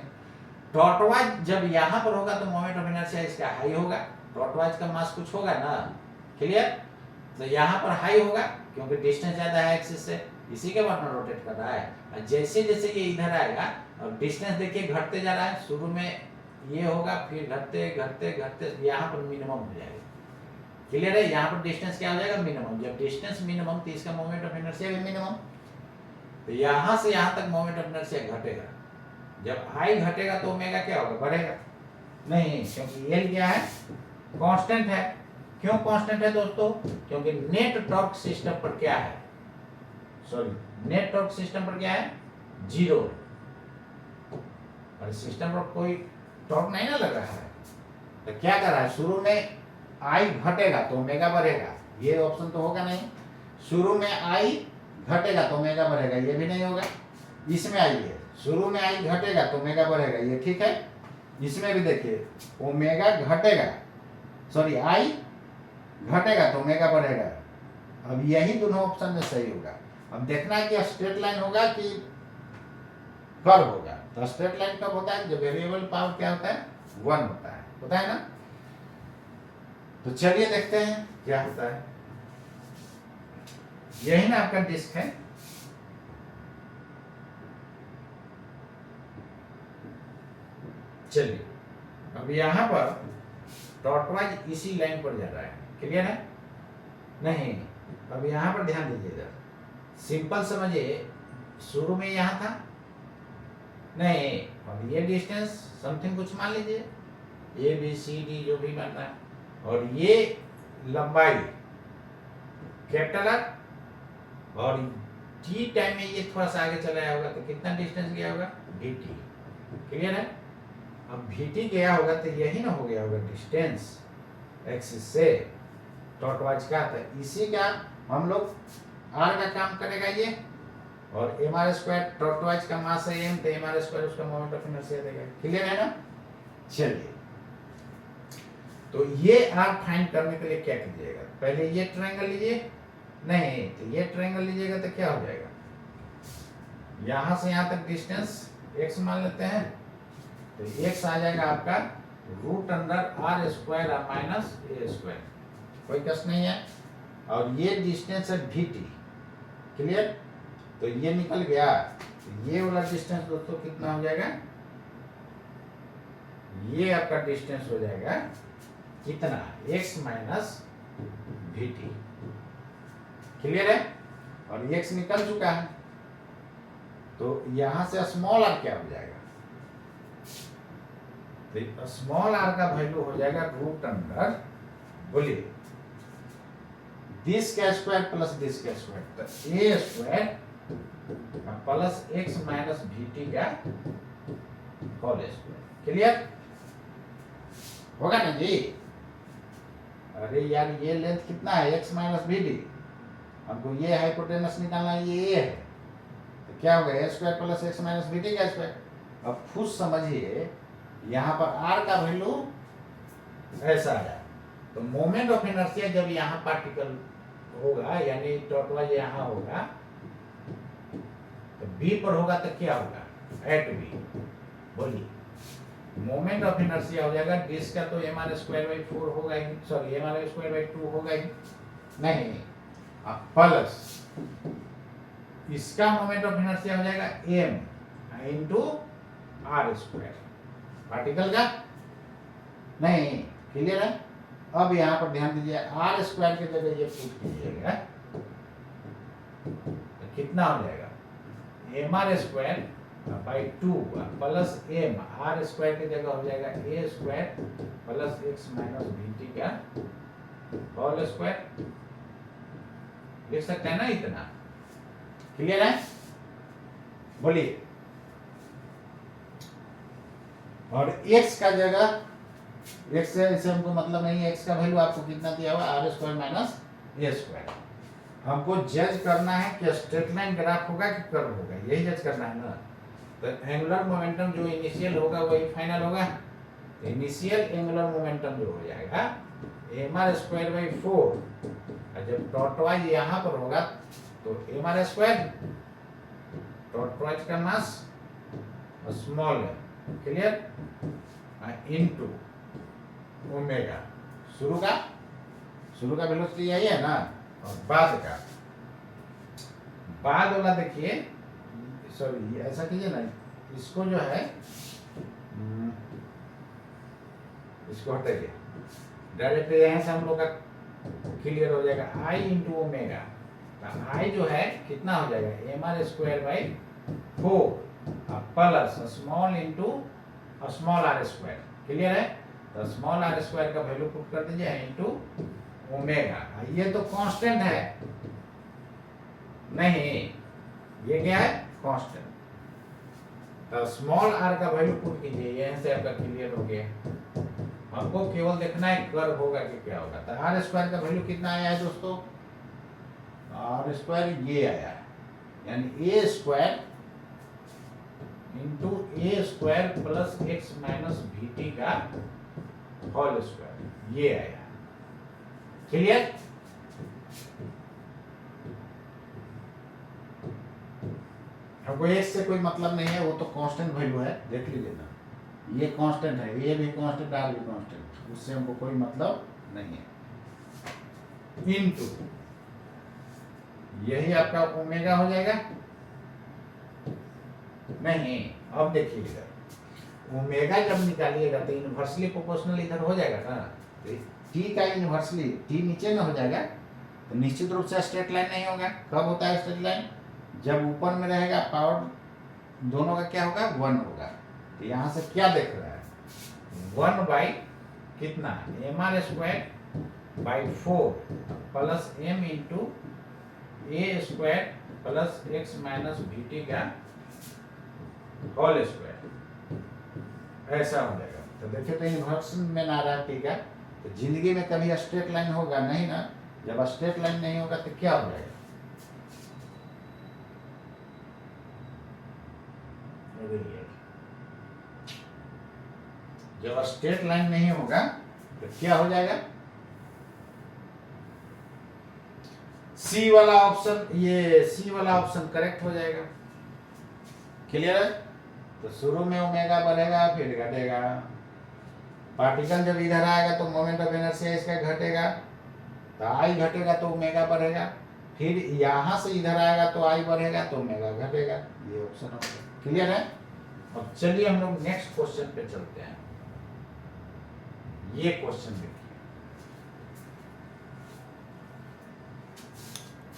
टॉर्टोइज जब यहाँ पर होगा तो मोमेंट ऑफ इनर्शिया इसका हाई होगा। टॉर्टोइज का मास कुछ होगा ना। क्लियर? तो यहाँ पर हाई होगा क्योंकि डिस्टेंस ज्यादा है एक्सिस से, इसी के बाद में रोटेट कर रहा है। और जैसे जैसे ये इधर आएगा और डिस्टेंस देखिए घटते जा रहा है। शुरू में ये होगा, फिर घटते घटते घटते यहाँ पर मिनिमम हो जाएगा। क्लियर है? यहाँ पर डिस्टेंस क्या हो जाएगा? मिनिमम। जब डिस्टेंस मिनिमम तो इसका मोमेंट ऑफ इनर्शिया भी मिनिमम। तो यहाँ से यहाँ तक मोमेंट ऑफ इनर्शिया घटेगा। जब आई घटेगा तो ओमेगा क्या होगा? बढ़ेगा नहीं, क्योंकि एल क्या है? कांस्टेंट है। क्यों कांस्टेंट है दोस्तों? क्योंकि नेट टॉर्क सिस्टम पर क्या है? सॉरी, नेट टॉर्क सिस्टम पर क्या है? जीरो। और सिस्टम पर कोई टॉर्क नहीं ना लग रहा है, तो क्या कर रहा है? शुरू में आई घटेगा तो ओमेगा बढ़ेगा, ये ऑप्शन तो होगा नहीं। शुरू में आई घटेगा तो ओमेगा बढ़ेगा, ये भी नहीं होगा। इसमें आइए, शुरू में आई घटेगा तो ओमेगा बढ़ेगा, ये ठीक है। इसमें भी देखिए, ओमेगा घटेगा, सॉरी आई घटेगा तो ओमेगा बढ़ेगा। अब यही दोनों ऑप्शन में सही होगा। अब देखना है कि स्ट्रेट लाइन होगा कि कर्व होगा। तो स्ट्रेट लाइन कब होता है? जब वेरिएबल पावर क्या होता है? 1 होता है ना। तो चलिए देखते हैं क्या होता है। यही ना आपका डिस्क है। चलिए, अब यहां पर टॉर्टोइज इसी लाइन पर जा रहा है। क्लियर है? नहीं, अब यहां पर ध्यान दीजिएगा, सिंपल समझिए। शुरू में यहां था नहीं, अब ये डिस्टेंस समथिंग कुछ मान लीजिए, ए बी सी डी जो भी बन रहा है, और ये लंबाई कैपिटल आर, और टी टाइम में ये थोड़ा सा आगे चला होगा तो कितना डिस्टेंस गया होगा? We T. क्लियर है? अब वी टी गया होगा तो यही ना हो गया होगा डिस्टेंस एक्सिस से टॉर्टोइज का। तो इसी का हम लोग आर का काम करेगा ये, और एम आर स्क्वायर टॉर्टोइज का मास है एम, तो एम आर स्क्वायर उसका मोमेंट ऑफ इनर्शिया देगा। क्लियर है ना? चलिए, तो ये आप फाइंड करने के लिए क्या कीजिएगा, पहले ये ट्रायंगल लीजिए, नहीं तो ये ट्रायंगल लीजिएगा तो क्या हो जाएगा, यहां से यहां तक डिस्टेंस x मान लेते हैं, तो x आ जाएगा आपका √r² माइनस a², कोई कष्ट नहीं है। और ये डिस्टेंस है dt, क्लियर, तो ये निकल गया, तो ये वाला डिस्टेंस दोस्तों कितना हो जाएगा, ये आपका डिस्टेंस हो जाएगा कितना, x माइनस vt, क्लियर है। और x निकल चुका है, तो यहां से स्मॉल r क्या हो जाएगा, तो स्मॉल r का वैल्यू हो जाएगा √, बोलिए, दिस का स्क्वायर प्लस दिस का स्क्वायर, तो a² plus x minus vt का होल स्क्वायर, क्लियर होगा ना जी। अरे यार ये लेंथ कितना है, x माइनस vt, हमको ये हाइपोटेनस निकालना है, ये है, तो क्या होगा a² plus x minus vt का स्क्वायर। अब खुद समझिए यहाँ पर r का वैल्यू ऐसा है, तो मोमेंट ऑफ इनर्शिया जब यहाँ पार्टिकल होगा यानी टॉर्टवाइज यहाँ होगा, तो b पर होगा तो क्या होगा, एट b, बोलिए, मोमेंट ऑफ इनर्शिया हो जाएगा डिस्क का, तो mr²/4 होगा ही, सॉरी mr²/2 होगा ही नहीं, प्लस इसका मोमेंट ऑफ इनर्शिया हो जाएगा m इंटू r², पार्टिकल का नहीं, क्लियर है। अब यहाँ पर ध्यान दीजिए, r² के जगह ये पुट कीजिएगा, तो कितना हो जाएगा, mr²/2 प्लस m, r² की जगह हो जाएगा a² plus x minus vt का होल स्क्वायर, लिख सकते हैं ना इतना, क्लियर है, बोलिए। और x का जगह, x से हमको मतलब नहीं है, x का वैल्यू आपको कितना दिया हुआ, r² माइनस a², हमको जज करना है कि स्ट्रेट लाइन ग्राफ होगा कि कर्व होगा, यही जज करना है ना। तो एंगुलर मोमेंटम जो इनिशियल होगा वही फाइनल होगा, तो इनिशियल एंगुलर मोमेंटम जो हो जाएगा mr²/4, और जब टॉर्टवाइज यहाँ पर होगा तो mr², टॉर्टवाइज का मास स्मॉल है, क्लियर, इनटू ओमेगा, शुरू का वेलोसिटी यही है ना, और बाद वाला देखिए, सॉरी ऐसा कीजिए ना, इसको जो है इसको हटाइए, डायरेक्ट यहाँ से हम लोग का क्लियर हो जाएगा, I इंटू ओमेगा, I जो है कितना हो जाएगा, mr²/4 plus small into small r², clear है। तो स्मॉल r² का वैल्यू पुट कर दीजिए इंटू ओमेगा, ये तो कांस्टेंट है, नहीं ये क्या है, कांस्टेंट, तो स्मॉल r का वैल्यू पुट कीजिए, यहाँ से आपका क्लियर हो गया। हमको केवल देखना है कर्व होगा कि क्या होगा, तो r² का वैल्यू कितना आया है दोस्तों, r² ये आया है, यानी a² into a² plus x minus vt का होल स्क्वायर, ये आया, क्लियर। हमको x से कोई मतलब नहीं है, वो तो कांस्टेंट वैल्यू है, देख लीजिए ना, ये कांस्टेंट है, ये भी कांस्टेंट, r भी कांस्टेंट, उससे हमको कोई मतलब नहीं है, इनटू यही आपका ओमेगा हो जाएगा, नहीं अब देखिए इधर ओमेगा जब निकालिएगा तो इनवर्सली प्रोपोर्शनल इधर हो जाएगा ना, तो t का इनवर्सली t नीचे में हो जाएगा, तो निश्चित रूप से स्ट्रेट लाइन नहीं होगा। कब होता है स्ट्रेट लाइन, जब ऊपर में रहेगा पावर दोनों का क्या होगा, 1 होगा। तो यहाँ से क्या देख रहा है, 1 बाई कितना, mr²/4 plus m into a² plus x minus vt का होल स्क्वायर, ऐसा हो जाएगा। तो देखिए तो इन्वर्स में ना रहा, ठीक है, तो जिंदगी में कभी स्ट्रेट लाइन होगा नहीं ना, जब स्ट्रेट लाइन नहीं होगा तो क्या हो जाएगा, जब स्ट्रेट लाइन नहीं होगा तो क्या हो जाएगा? सी वाला ऑप्शन, ये सी वाला ऑप्शन करेक्ट हो जाएगा। क्लियर है? तो शुरू में ओमेगा बढ़ेगा फिर घटेगा, पार्टिकल जब इधर आएगा तो मोमेंट ऑफ इनर्शिया इसका घटेगा, तो आई घटेगा तो ओमेगा बढ़ेगा, फिर यहां से इधर आएगा तो आई बढ़ेगा तो ओमेगा घटेगा। ये ऑप्शन हो गया। क्लियर है? अब चलिए हम लोग नेक्स्ट क्वेश्चन पे चलते हैं। ये क्वेश्चन देखिए,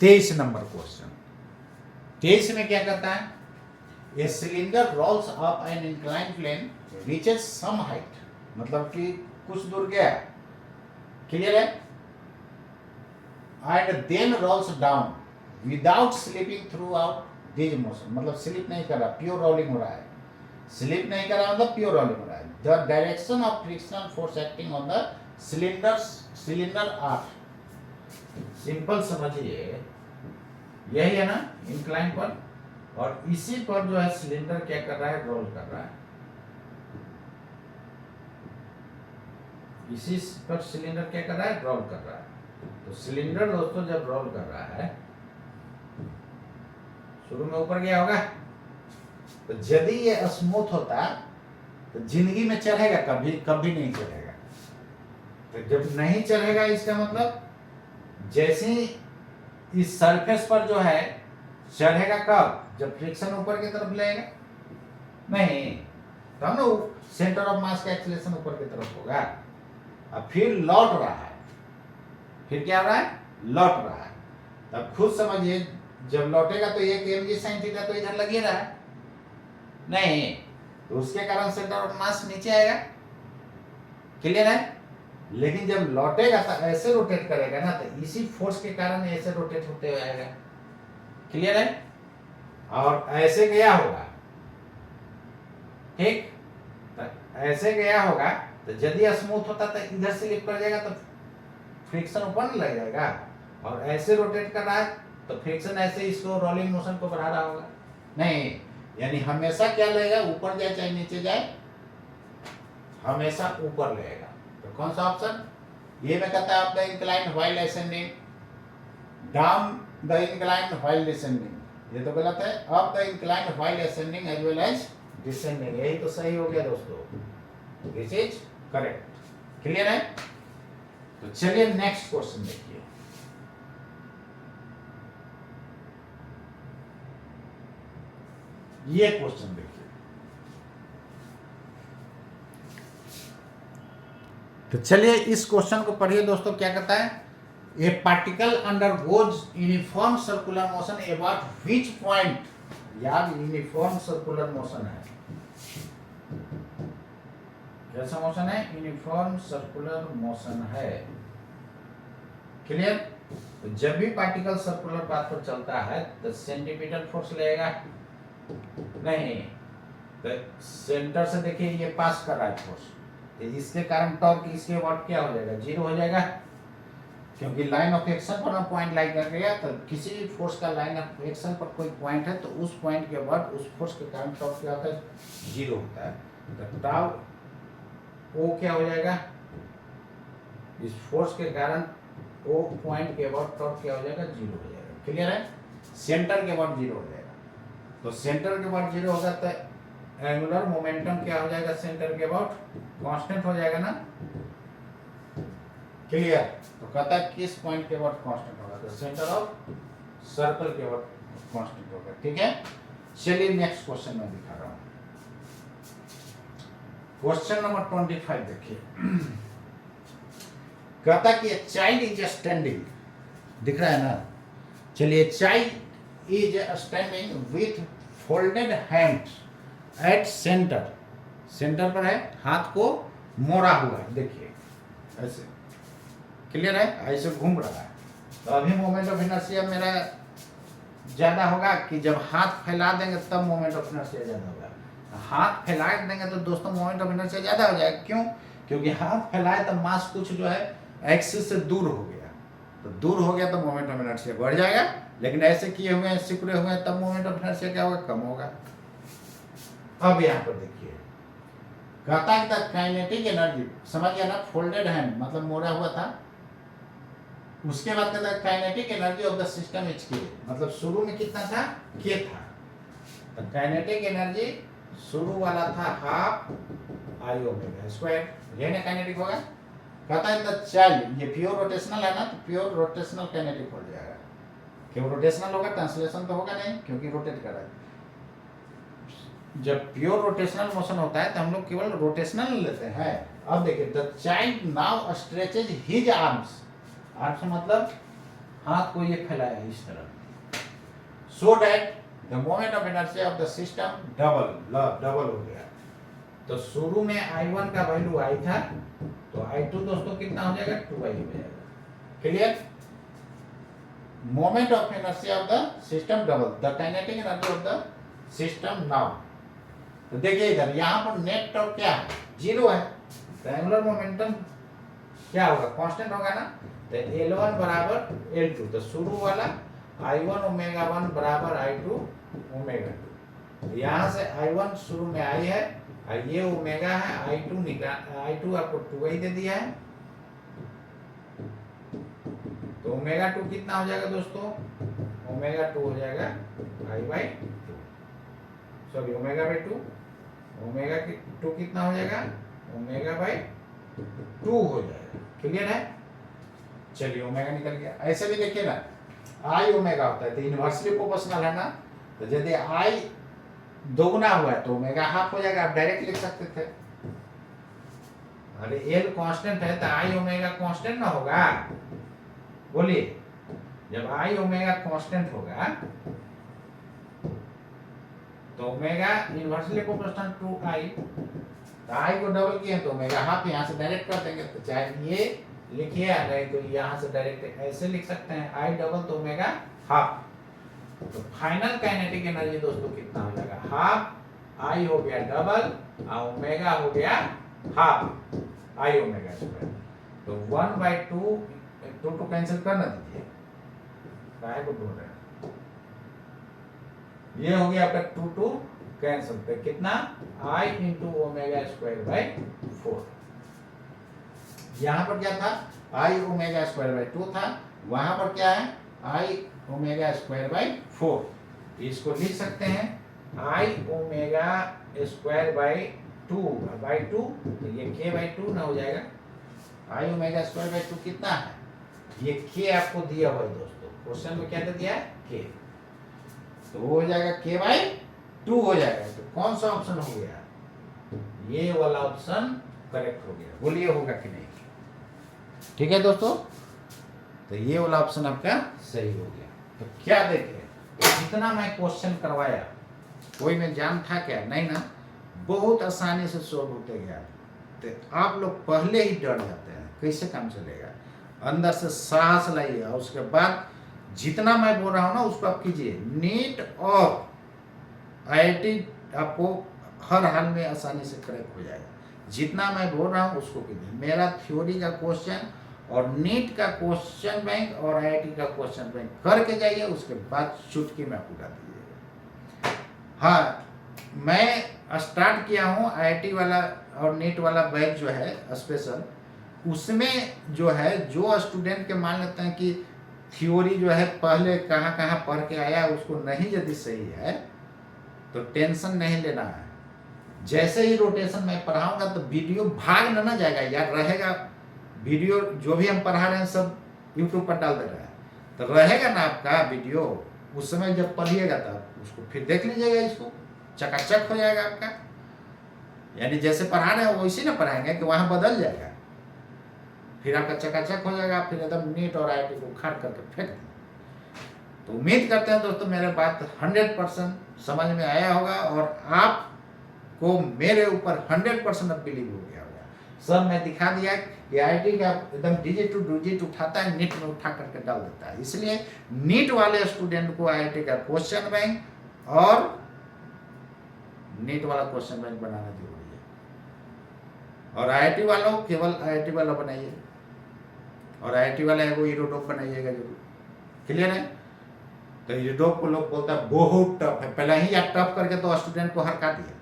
23 नंबर क्वेश्चन। 23 में क्या करता है? A cylinder rolls up an inclined plane reaches some height, मतलब कि कुछ दूर गया। क्लियर है? And then rolls down without slipping throughout this motion, मतलब स्लिप नहीं कर रहा, प्योर रोलिंग हो रहा है। स्लिप नहीं कर रहा मतलब प्योर रोलिंग हो रहा है। The direction of frictional force acting on the cylinder are, simple समझिए, यही है ना इंक्लाइन पर, और इसी पर जो है सिलेंडर क्या कर रहा है? रोल कर रहा है। इसी पर सिलेंडर क्या कर रहा है? रोल कर रहा है। तो सिलेंडर दोस्तों जब रोल कर रहा है, शुरू में ऊपर गया होगा, तो यदि ये स्मूथ होता तो जिंदगी में चढ़ेगा? कभी कभी नहीं चढ़ेगा। तो जब नहीं चढ़ेगा इसका मतलब जैसे इस सरफेस पर जो है चढ़ेगा कब? जब फ्रिक्शन ऊपर की तरफ लेगा, नहीं तो हम लोग सेंटर ऑफ मास का एक्सीलरेशन ऊपर की तरफ होगा। अब फिर लौट रहा है, फिर क्या हो रहा है? लौट रहा है। तब खुद समझिए, जब लौटेगा तो ये mg sin थीटा तो इधर लगे रहा है, नहीं तो उसके कारण सेंटर ऑफ मास नीचे आएगा। क्लियर है? लेकिन जब लौटेगा तो ऐसे रोटेट करेगा ना, तो इसी फोर्स के कारण ऐसे रोटेट होते हुए आएगा। क्लियर है? और ऐसे गया होगा, ठीक, तो ऐसे गया होगा, तो यदि स्मूथ होता तो इधर से स्लिप कर जाएगा, तो फ्रिक्शन ऊपर नहीं लग जाएगा। और ऐसे रोटेट कर रहा है तो फ्रिक्शन ऐसे इसको रोलिंग मोशन को बढ़ा रहा होगा, नहीं, यानी हमेशा क्या लगेगा? ऊपर जाए चाहे नीचे जाए, हमेशा ऊपर लगेगा। तो कौन सा ऑप्शन? ये में कहता है up the inclined while ascending, down the inclined while descending, ये तो गलत है। Up the inclined while ascending as well as descending, यही तो सही हो गया दोस्तों, दिस इज करेक्ट। क्लियर है? तो चलिए नेक्स्ट क्वेश्चन देखिए। ये क्वेश्चन देखिए, तो चलिए इस क्वेश्चन को पढ़िए दोस्तों। क्या कहता है? ए particle undergoes uniform circular motion about which point, याद यूनिफॉर्म सर्कुलर मोशन है, कैसा मोशन है? यूनिफॉर्म सर्कुलर मोशन है। क्लियर? तो जब भी पार्टिकल सर्कुलर पाथ पर चलता है तो सेंटीमीटर फोर्स लगेगा, नहीं तो सेंटर से देखिए ये पास कर रहा है फोर्स, तो इसके कारण टॉर्क इसके वाट क्या हो जाएगा? जीरो हो जाएगा, क्योंकि लाइन ऑफ एक्शन पर पॉइंट लाइन कर गया। तो किसी भी फोर्स का लाइन ऑफ एक्शन पर कोई पॉइंट है तो उस पॉइंट के बाद उस फोर्स के कारण टॉर्क क्या होता है? जीरो होता है। तो टाउ ओ क्या हो जाएगा? इस फोर्स के कारण ओ पॉइंट के बाद टॉर्क क्या हो जाएगा? जीरो हो जाएगा। क्लियर है? सेंटर के बाद जीरो हो जाएगा, तो सेंटर के बाद जीरो होगा तो एंगुलर मोमेंटम क्या हो जाएगा? सेंटर के बाद कांस्टेंट हो जाएगा ना। क्लियर? तो कहता है किस पॉइंट के बाद कांस्टेंट होगा? तो सेंटर ऑफ सर्कल के बाद कांस्टेंट होगा। ठीक है? चलिए नेक्स्ट क्वेश्चन में दिखा रहा हूं। क्वेश्चन नंबर 25 देखिए। कहता कि ए चाइल्ड इज स्टैंडिंग, दिख रहा है ना? चलिए, child is standing with folded hands at centre, centre पर है, हाथ को मोड़ा हुआ है, देखिए ऐसे। क्लियर है? ऐसे घूम रहा है। तो अभी मोमेंट ऑफ इनर्शिया मेरा ज्यादा होगा कि जब हाथ फैला देंगे तब मोमेंट ऑफ इनर्शिया ज्यादा होगा। हाथ फैला देंगे तो दोस्तों मोमेंट ऑफ इनर्शिया ज्यादा हो जाएगा। क्यों? क्योंकि हाथ फैलाए तो मास कुछ जो है एक्सिस से दूर हो गया, तो दूर हो गया तो मोमेंट ऑफ इनर्शिया बढ़ जाएगा। लेकिन ऐसे किए हुए हैं, सिकुड़े हुए हैं, तब मोमेंट ऑफ इनर्शिया क्या होगा? कम होगा। अब यहाँ पर देखिए, कहता है द काइनेटिक एनर्जी, समझ गया ना, फोल्डेड हैंड मतलब मोड़ा हुआ था। उसके बाद कहता है kinetic energy of the system is के, मतलब शुरू में कितना था, के था। तो काइनेटिक एनर्जी शुरू वाला था हाफ आई ओमेगा स्क्वायर, ये ना काइनेटिक होगा। कहता है द चाइल्ड, ये प्योर रोटेशनल है ना, तो प्योर रोटेशनल काइनेटिक हो जाएगा। क्यों रोटेशनल होगा, ट्रांसलेशन तो होगा नहीं क्योंकि रोटेट कर रहा है। जब प्योर रोटेशनल मोशन होता है तो हम लोग केवल रोटेशनल लेते हैं। अब देखिए the child now stretches his arms, arms मतलब हाथ को ये फैलाया इस तरह, so that the moment of inertia of the system double हो गया। तो शुरू में I1 का वैल्यू I था, तो I2 दोस्तों कितना हो जाएगा, 2I हो जाएगा। Clear. Moment of inertia of the system double, the kinetic energy of the system now. तो देखिए इधर यहाँ पर नेट टॉर्क क्या है, 0 है। तो एंगुलर मोमेंटम क्या होगा, कांस्टेंट होगा ना। तो L1 बराबर L2, तो शुरू वाला I1 ओमेगा 1 बराबर I2 ओमेगा 2। यहाँ से I1 शुरू में I है और ये ओमेगा है, I2 निकाल, I2 आपको 2I दे दिया है। तो ओमेगा 2 कितना हो जाएगा दोस्तों, ओमेगा 2 हो जाएगा I/2, sorry omega by 2, omega 2 कितना हो जाएगा, ओमेगा बाई 2 हो जाएगा। क्लियर है। चलिए ओमेगा निकल गया। ऐसे भी देखिए ना, आई ओमेगा होता है तो इनवर्सली प्रोपोर्शनल है ना, तो यदि आई दोगुना हुआ है तो ओमेगा हाफ हो जाएगा, आप डायरेक्ट लिख सकते थे। अरे एल कांस्टेंट है तो आई ओमेगा कांस्टेंट ना होगा, बोलिए। जब आई ओमेगा कांस्टेंट होगा तो ओमेगा इनवर्सली प्रोपोर्शनल टू आई, तो आई को डबल किए तो ओमेगा हाफ, यहाँ से डायरेक्ट कर देंगे। तो चाहे ये लिखिए या नहीं तो यहाँ से डायरेक्ट ऐसे लिख सकते हैं, आई डबल तो ओमेगा हाफ। तो फाइनल काइनेटिक एनर्जी दोस्तों कितना हो जाएगा, हाफ आई हो गया डबल और ओमेगा हो गया हाफ आई ओमेगा स्क्वायर। तो 1/2 2 कैंसिल करना दीजिए, काय को ढूंढ रहे हैं, ये हो गया आपका 2 कैंसिल, तो कितना आई इंटू ओमेगा स्क्वायर बाई 4। यहाँ पर क्या था, आई ओमेगा स्क्वायर बाई 2 था, वहां पर क्या है, आई ओमेगा स्क्वायर बाई 4। इसको लिख सकते हैं आई ओमेगा स्क्वायर बाई 2 तो ये के बाई 2 ना हो जाएगा। आई ओमेगा स्क्वायर बाई 2 कितना है, ये के आपको दिया हुआ है दोस्तों, क्वेश्चन में क्या दे दिया है, के, तो वो हो जाएगा के बाई 2 हो जाएगा। तो कौन सा ऑप्शन हो गया, ये वाला ऑप्शन करेक्ट हो गया, बोलिए होगा कि नहीं। ठीक है दोस्तों, तो ये वाला ऑप्शन आपका सही हो गया। तो क्या देखें, जितना मैं क्वेश्चन करवाया कोई में जान था क्या, नहीं ना, बहुत आसानी से सोल्व होते गया। तो आप लोग पहले ही डर जाते हैं कैसे काम चलेगा, अंदर से साहस लाइए और उसके बाद जितना मैं बोल रहा हूँ ना उसको आप कीजिए। नीट और IIT आपको हर हाल में आसानी से करेक्ट हो जाएगा, जितना मैं बोल रहा हूँ उसको कीजिए। मेरा थ्योरी का क्वेश्चन और नीट का क्वेश्चन बैंक और IIT का क्वेश्चन बैंक करके जाइए, उसके बाद चुटकी में आपको डाल दीजिएगा। हाँ, मैं स्टार्ट किया हूँ IIT वाला और नीट वाला बैच जो है स्पेशल, उसमें जो है जो स्टूडेंट के मान लेते हैं कि थ्योरी जो है पहले कहाँ कहाँ पढ़ के आया, उसको नहीं यदि सही है तो टेंशन नहीं लेना है। जैसे ही रोटेशन मैं पढ़ाऊंगा तो वीडियो भाग ना जाएगा यार, रहेगा वीडियो, जो भी हम पढ़ा रहे हैं सब यूट्यूब पर डाल दे रहे हैं, तो रहेगा ना आपका वीडियो। उस समय जब पढ़िएगा तब उसको फिर देख लीजिएगा, इसको चकाचक हो जाएगा आपका। यानी जैसे पढ़ा रहे हैं वैसे ना पढ़ाएंगे कि वहाँ बदल जाएगा, फिर आपका चकाचक हो जाएगा, फिर एकदम नीट और IIT को उखाड़ करके फेंक देंगे। तो उम्मीद करते हैं दोस्तों मेरे बात 100% समझ में आया होगा और आपको मेरे ऊपर 100% अब बिलीव हो गया होगा। सब मैं दिखा दिया कि IIT का एकदम डिजिट उठाता है, नीट में उठा करके डाल देता है। इसलिए नीट वाले स्टूडेंट को IIT का क्वेश्चन बैंक और नीट वाला क्वेश्चन बैंक बनाना जरूरी है, और IIT वालों केवल IIT वाला बनाइए और IIT वाला है वो यूरोडोप बनाइएगा जरूर। क्लियर है। तो यूरोडोप को लोग बोलता है बहुत टफ है, पहले ही आप टफ करके तो स्टूडेंट को हरका दिया,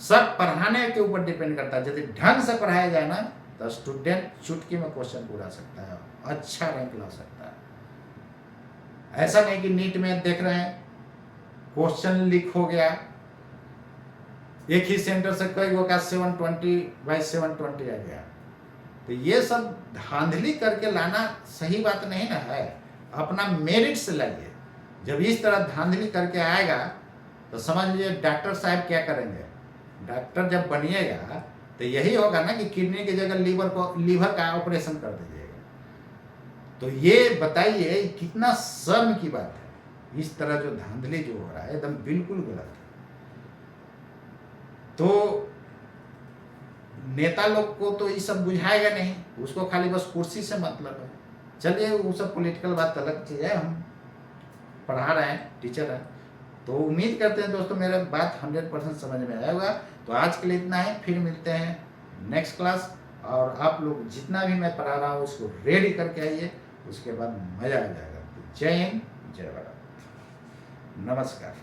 सब पढ़ाने के ऊपर डिपेंड करता है। यदि ढंग से पढ़ाया जाए ना तो स्टूडेंट चुटकी में क्वेश्चन पूरा सकता है, अच्छा रैंक ला सकता है। ऐसा नहीं कि नीट में देख रहे हैं क्वेश्चन लीक हो गया, एक ही सेंटर से कई गो का 720/720 आ गया। तो ये सब धांधली करके लाना सही बात नहीं ना है। अपना मेरिट से लाइए। जब इस तरह धांधली करके आएगा तो समझ लीजिए डॉक्टर साहब क्या करेंगे। डॉक्टर जब बनिएगा तो यही होगा ना कि किडनी की जगह लीवर का ऑपरेशन कर दीजिएगा। तो ये बताइए कितना शर्म की बात है। इस तरह जो धांधली जो हो रहा है एकदम बिल्कुल गलत है। तो नेता लोग को तो ये सब बुझाएगा नहीं, उसको खाली बस कुर्सी से मतलब है। चलिए वो सब पॉलिटिकल बात अलग चीज़ है, हम पढ़ा रहे हैं, टीचर हैं। तो उम्मीद करते हैं दोस्तों मेरा बात 100% समझ में आया होगा। तो आज के लिए इतना है, फिर मिलते हैं नेक्स्ट क्लास। और आप लोग जितना भी मैं पढ़ा रहा हूँ उसको रेडी करके आइए, उसके बाद मज़ा आ जाएगा। जय हिंद, जय भारत, नमस्कार।